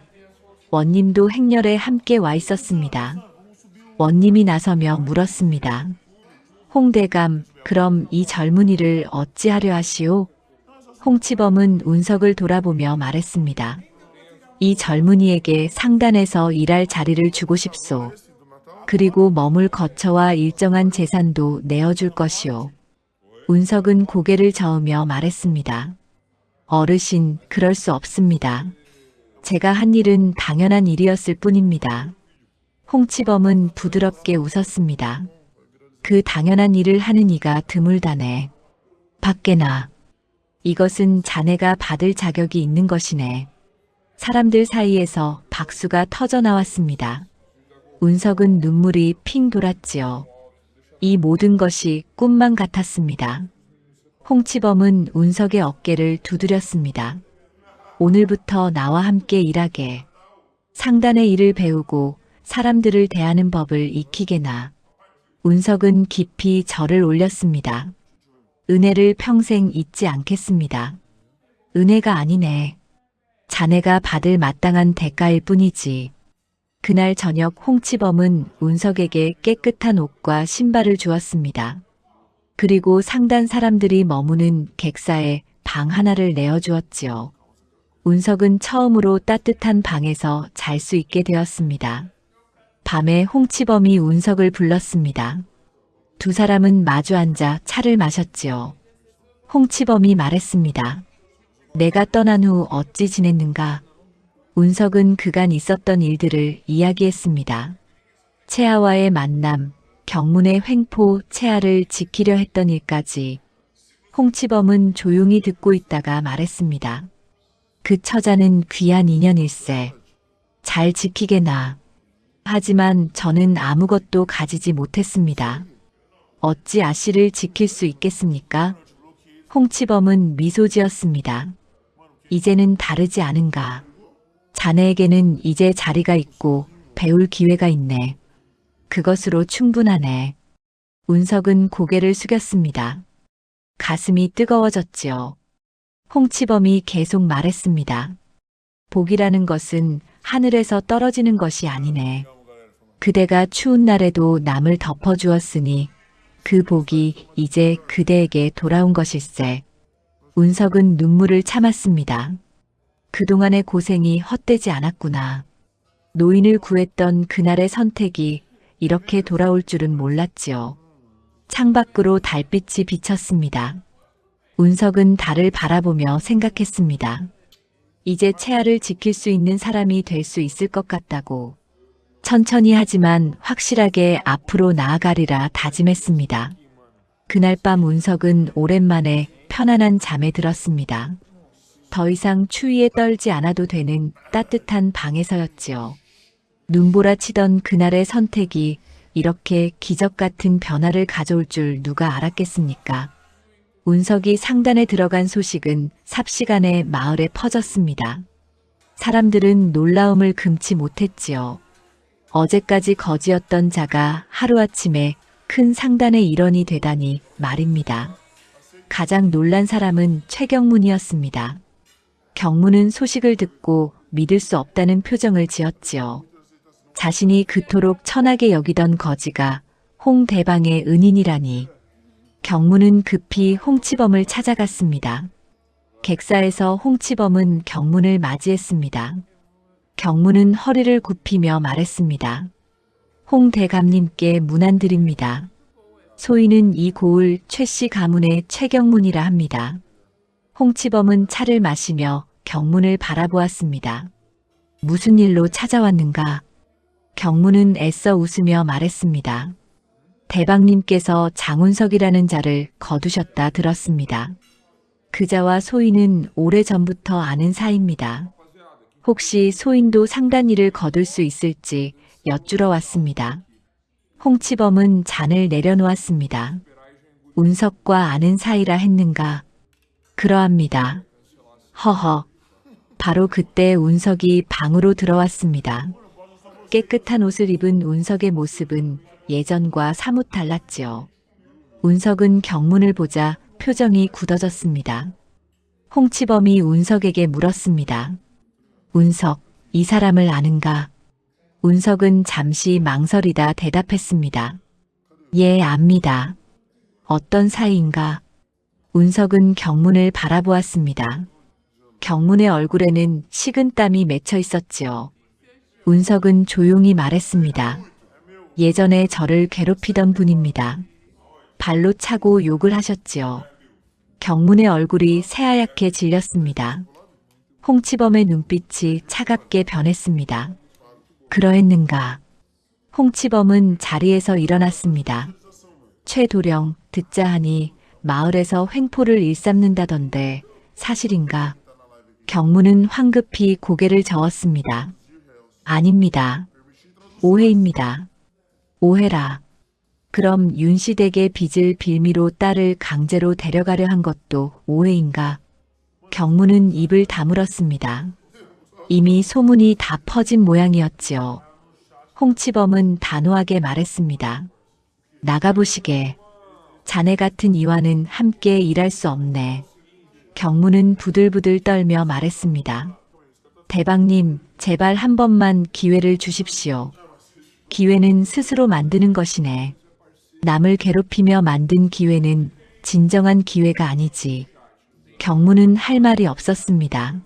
원님도 행렬에 함께 와 있었습니다. 원님이 나서며 물었습니다. 홍대감, 그럼 이 젊은이를 어찌하려 하시오? 홍치범은 운석을 돌아보며 말했습니다. 이 젊은이에게 상단에서 일할 자리를 주고 싶소. 그리고 머물 거처와 일정한 재산도 내어줄 것이오. 운석은 고개를 저으며 말했습니다. 어르신, 그럴 수 없습니다. 제가 한 일은 당연한 일이었을 뿐입니다. 홍치범은 부드럽게 웃었습니다. 그 당연한 일을 하는 이가 드물다네. 밖에나. 이것은 자네가 받을 자격이 있는 것이네. 사람들 사이에서 박수가 터져 나왔습니다. 운석은 눈물이 핑 돌았지요. 이 모든 것이 꿈만 같았습니다. 홍치범은 운석의 어깨를 두드렸습니다. 오늘부터 나와 함께 일하게. 상단의 일을 배우고 사람들을 대하는 법을 익히게나. 운석은 깊이 절을 올렸습니다. 은혜를 평생 잊지 않겠습니다. 은혜가 아니네. 자네가 받을 마땅한 대가일 뿐이지. 그날 저녁 홍치범은 운석에게 깨끗한 옷과 신발을 주었습니다. 그리고 상단 사람들이 머무는 객사에 방 하나를 내어주었지요. 운석은 처음으로 따뜻한 방에서 잘 수 있게 되었습니다. 밤에 홍치범이 운석을 불렀습니다. 두 사람은 마주 앉아 차를 마셨지요. 홍치범이 말했습니다. 내가 떠난 후 어찌 지냈는가? 운석은 그간 있었던 일들을 이야기했습니다. 채아와의 만남, 경문의 횡포 채아를 지키려 했던 일까지. 홍치범은 조용히 듣고 있다가 말했습니다. 그 처자는 귀한 인연일세. 잘 지키게나. 하지만 저는 아무것도 가지지 못했습니다. 어찌 아씨를 지킬 수 있겠습니까? 홍치범은 미소 지었습니다. 이제는 다르지 않은가. 자네에게는 이제 자리가 있고 배울 기회가 있네. 그것으로 충분하네. 운석은 고개를 숙였습니다. 가슴이 뜨거워졌지요. 홍치범이 계속 말했습니다. 복이라는 것은 하늘에서 떨어지는 것이 아니네. 그대가 추운 날에도 남을 덮어주었으니 그 복이 이제 그대에게 돌아온 것일세. 운석은 눈물을 참았습니다. 그동안의 고생이 헛되지 않았구나. 노인을 구했던 그날의 선택이 이렇게 돌아올 줄은 몰랐지요. 창밖으로 달빛이 비쳤습니다. 운석은 달을 바라보며 생각했습니다. 이제 채아를 지킬 수 있는 사람이 될 수 있을 것 같다고. 천천히 하지만 확실하게 앞으로 나아가리라 다짐했습니다. 그날 밤 운석은 오랜만에 편안한 잠에 들었습니다. 더 이상 추위에 떨지 않아도 되는 따뜻한 방에서였지요. 눈보라치던 그날의 선택이 이렇게 기적 같은 변화를 가져올 줄 누가 알았겠습니까? 운석이 상단에 들어간 소식은 삽시간에 마을에 퍼졌습니다. 사람들은 놀라움을 금치 못했지요. 어제까지 거지였던 자가 하루아침에 큰 상단의 일원이 되다니 말입니다. 가장 놀란 사람은 최경문이었습니다. 경문은 소식을 듣고 믿을 수 없다는 표정을 지었지요. 자신이 그토록 천하게 여기던 거지가 홍대방의 은인이라니. 경문은 급히 홍치범을 찾아갔습니다. 객사에서 홍치범은 경문을 맞이했습니다. 경문은 허리를 굽히며 말했습니다. 홍 대감님께 문안드립니다. 소인은 이 고을 최씨 가문의 최경문이라 합니다. 홍치범은 차를 마시며 경문을 바라보았습니다. 무슨 일로 찾아왔는가? 경문은 애써 웃으며 말했습니다. 대방님께서 장운석이라는 자를 거두셨다 들었습니다. 그 자와 소인은 오래전부터 아는 사이입니다. 혹시 소인도 상단 일을 거둘 수 있을지 여쭈러 왔습니다. 홍치범은 잔을 내려놓았습니다. 운석과 아는 사이라 했는가? 그러합니다. 허허. 바로 그때 운석이 방으로 들어왔습니다. 깨끗한 옷을 입은 운석의 모습은 예전과 사뭇 달랐지요. 운석은 경문을 보자 표정이 굳어졌습니다. 홍치범이 운석에게 물었습니다. 운석, 이 사람을 아는가? 운석은 잠시 망설이다 대답했습니다. 예, 압니다. 어떤 사이인가? 운석은 경문을 바라보았습니다. 경문의 얼굴에는 식은땀이 맺혀 있었지요. 운석은 조용히 말했습니다. 예전에 저를 괴롭히던 분입니다. 발로 차고 욕을 하셨지요. 경문의 얼굴이 새하얗게 질렸습니다. 홍치범의 눈빛이 차갑게 변했습니다. 그러했는가? 홍치범은 자리에서 일어났습니다. 최도령, 듣자 하니 마을에서 횡포를 일삼는다던데 사실인가? 경무는 황급히 고개를 저었습니다. 아닙니다. 오해입니다. 오해라. 그럼 윤씨 댁의 빚을 빌미로 딸을 강제로 데려가려 한 것도 오해인가? 경무는 입을 다물었습니다. 이미 소문이 다 퍼진 모양이었지요. 홍치범은 단호하게 말했습니다. 나가보시게. 자네 같은 이와는 함께 일할 수 없네. 경무는 부들부들 떨며 말했습니다. 대방님, 제발 한 번만 기회를 주십시오. 기회는 스스로 만드는 것이네. 남을 괴롭히며 만든 기회는 진정한 기회가 아니지. 경무는 할 말이 없었습니다.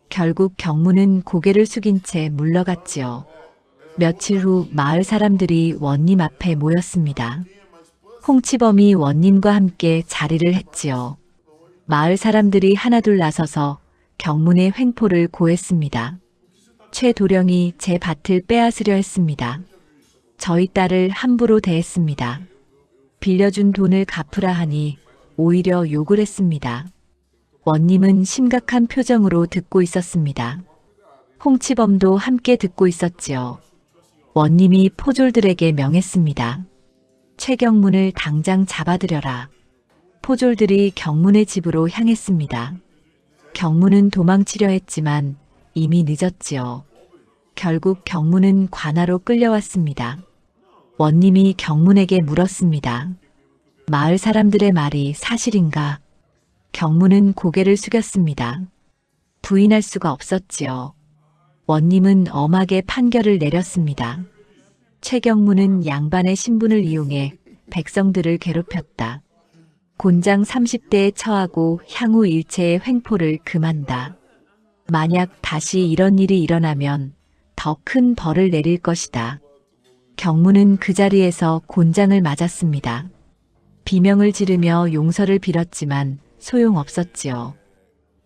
결국 경무는 고개를 숙인 채 물러갔지요. 며칠 후 마을 사람들이 원님 앞에 모였습니다. 홍치범이 원님과 함께 자리를 했지요. 마을 사람들이 하나둘 나서서 경문의 횡포를 고했습니다. 최도령이 제 밭을 빼앗으려 했습니다. 저희 딸을 함부로 대했습니다. 빌려준 돈을 갚으라 하니 오히려 욕을 했습니다. 원님은 심각한 표정으로 듣고 있었습니다. 홍치범도 함께 듣고 있었지요. 원님이 포졸들에게 명했습니다. 최경문을 당장 잡아들여라. 포졸들이 경문의 집으로 향했습니다. 경문은 도망치려 했지만 이미 늦었지요. 결국 경문은 관아로 끌려왔습니다. 원님이 경문에게 물었습니다. 마을 사람들의 말이 사실인가? 경문은 고개를 숙였습니다. 부인할 수가 없었지요. 원님은 엄하게 판결을 내렸습니다. 최경문은 양반의 신분을 이용해 백성들을 괴롭혔다. 곤장 30대에 처하고 향후 일체의 횡포를 금한다. 만약 다시 이런 일이 일어나면 더 큰 벌을 내릴 것이다. 경무는 그 자리에서 곤장을 맞았습니다. 비명을 지르며 용서를 빌었지만 소용없었지요.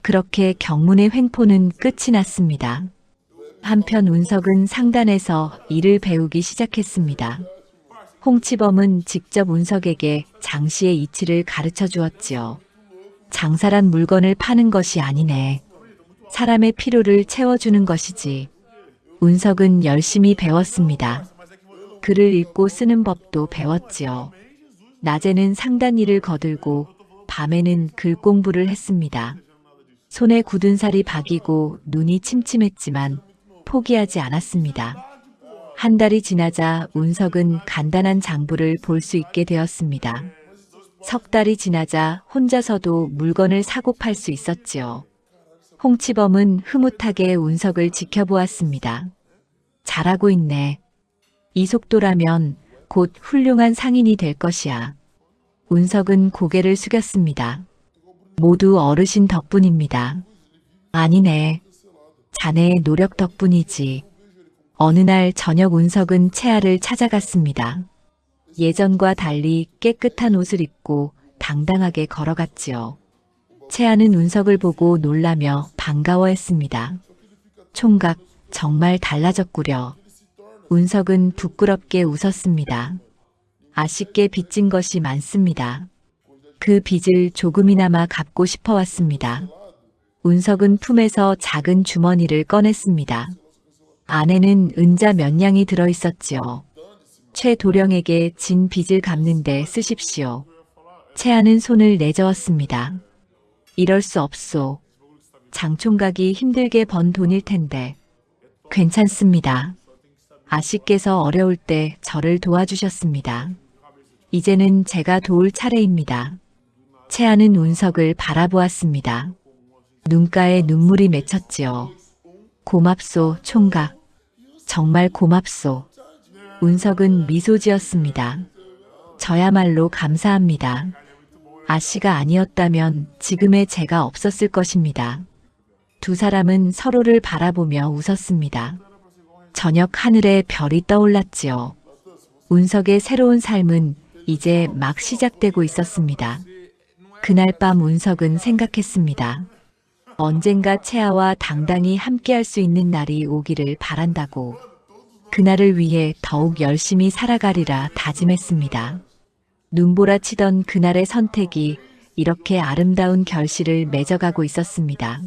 그렇게 경문의 횡포는 끝이 났습니다. 한편 운석은 상단에서 일을 배우기 시작했습니다. 홍치범은 직접 운석에게 장씨의 이치를 가르쳐 주었지요. 장사란 물건을 파는 것이 아니네. 사람의 필요를 채워주는 것이지. 운석은 열심히 배웠습니다. 글을 읽고 쓰는 법도 배웠지요. 낮에는 상단 일을 거들고 밤에는 글 공부를 했습니다. 손에 굳은 살이 박이고 눈이 침침했지만 포기하지 않았습니다. 한 달이 지나자 운석은 간단한 장부를 볼 수 있게 되었습니다. 석 달이 지나자 혼자서도 물건을 사고 팔 수 있었지요. 홍치범은 흐뭇하게 운석을 지켜보았습니다. 잘하고 있네. 이 속도라면 곧 훌륭한 상인이 될 것이야. 운석은 고개를 숙였습니다. 모두 어르신 덕분입니다. 아니네. 자네의 노력 덕분이지. 어느 날 저녁 운석은 채아를 찾아갔습니다. 예전과 달리 깨끗한 옷을 입고 당당하게 걸어갔지요. 채아는 운석을 보고 놀라며 반가워했습니다. 총각, 정말 달라졌구려. 운석은 부끄럽게 웃었습니다. 아쉽게 빚진 것이 많습니다. 그 빚을 조금이나마 갚고 싶어 왔습니다. 운석은 품에서 작은 주머니를 꺼냈습니다. 안에는 은자 몇 냥이 들어있었지요. 최도령에게 진 빚을 갚는데 쓰십시오. 채아는 손을 내저었습니다. 이럴 수 없소. 장총각이 힘들게 번 돈일 텐데. 괜찮습니다. 아씨께서 어려울 때 저를 도와주셨습니다. 이제는 제가 도울 차례입니다. 채아는 운석을 바라보았습니다. 눈가에 눈물이 맺혔지요. 고맙소, 총각. 정말 고맙소. 운석은 미소 지었습니다. 저야말로 감사합니다. 아씨가 아니었다면 지금의 제가 없었을 것입니다. 두 사람은 서로를 바라보며 웃었습니다. 저녁 하늘에 별이 떠올랐지요. 운석의 새로운 삶은 이제 막 시작되고 있었습니다. 그날 밤 운석은 생각했습니다. 언젠가 채아와 당당히 함께할 수 있는 날이 오기를 바란다고. 그날을 위해 더욱 열심히 살아가리라 다짐했습니다. 눈보라치던 그날의 선택이 이렇게 아름다운 결실을 맺어가고 있었습니다.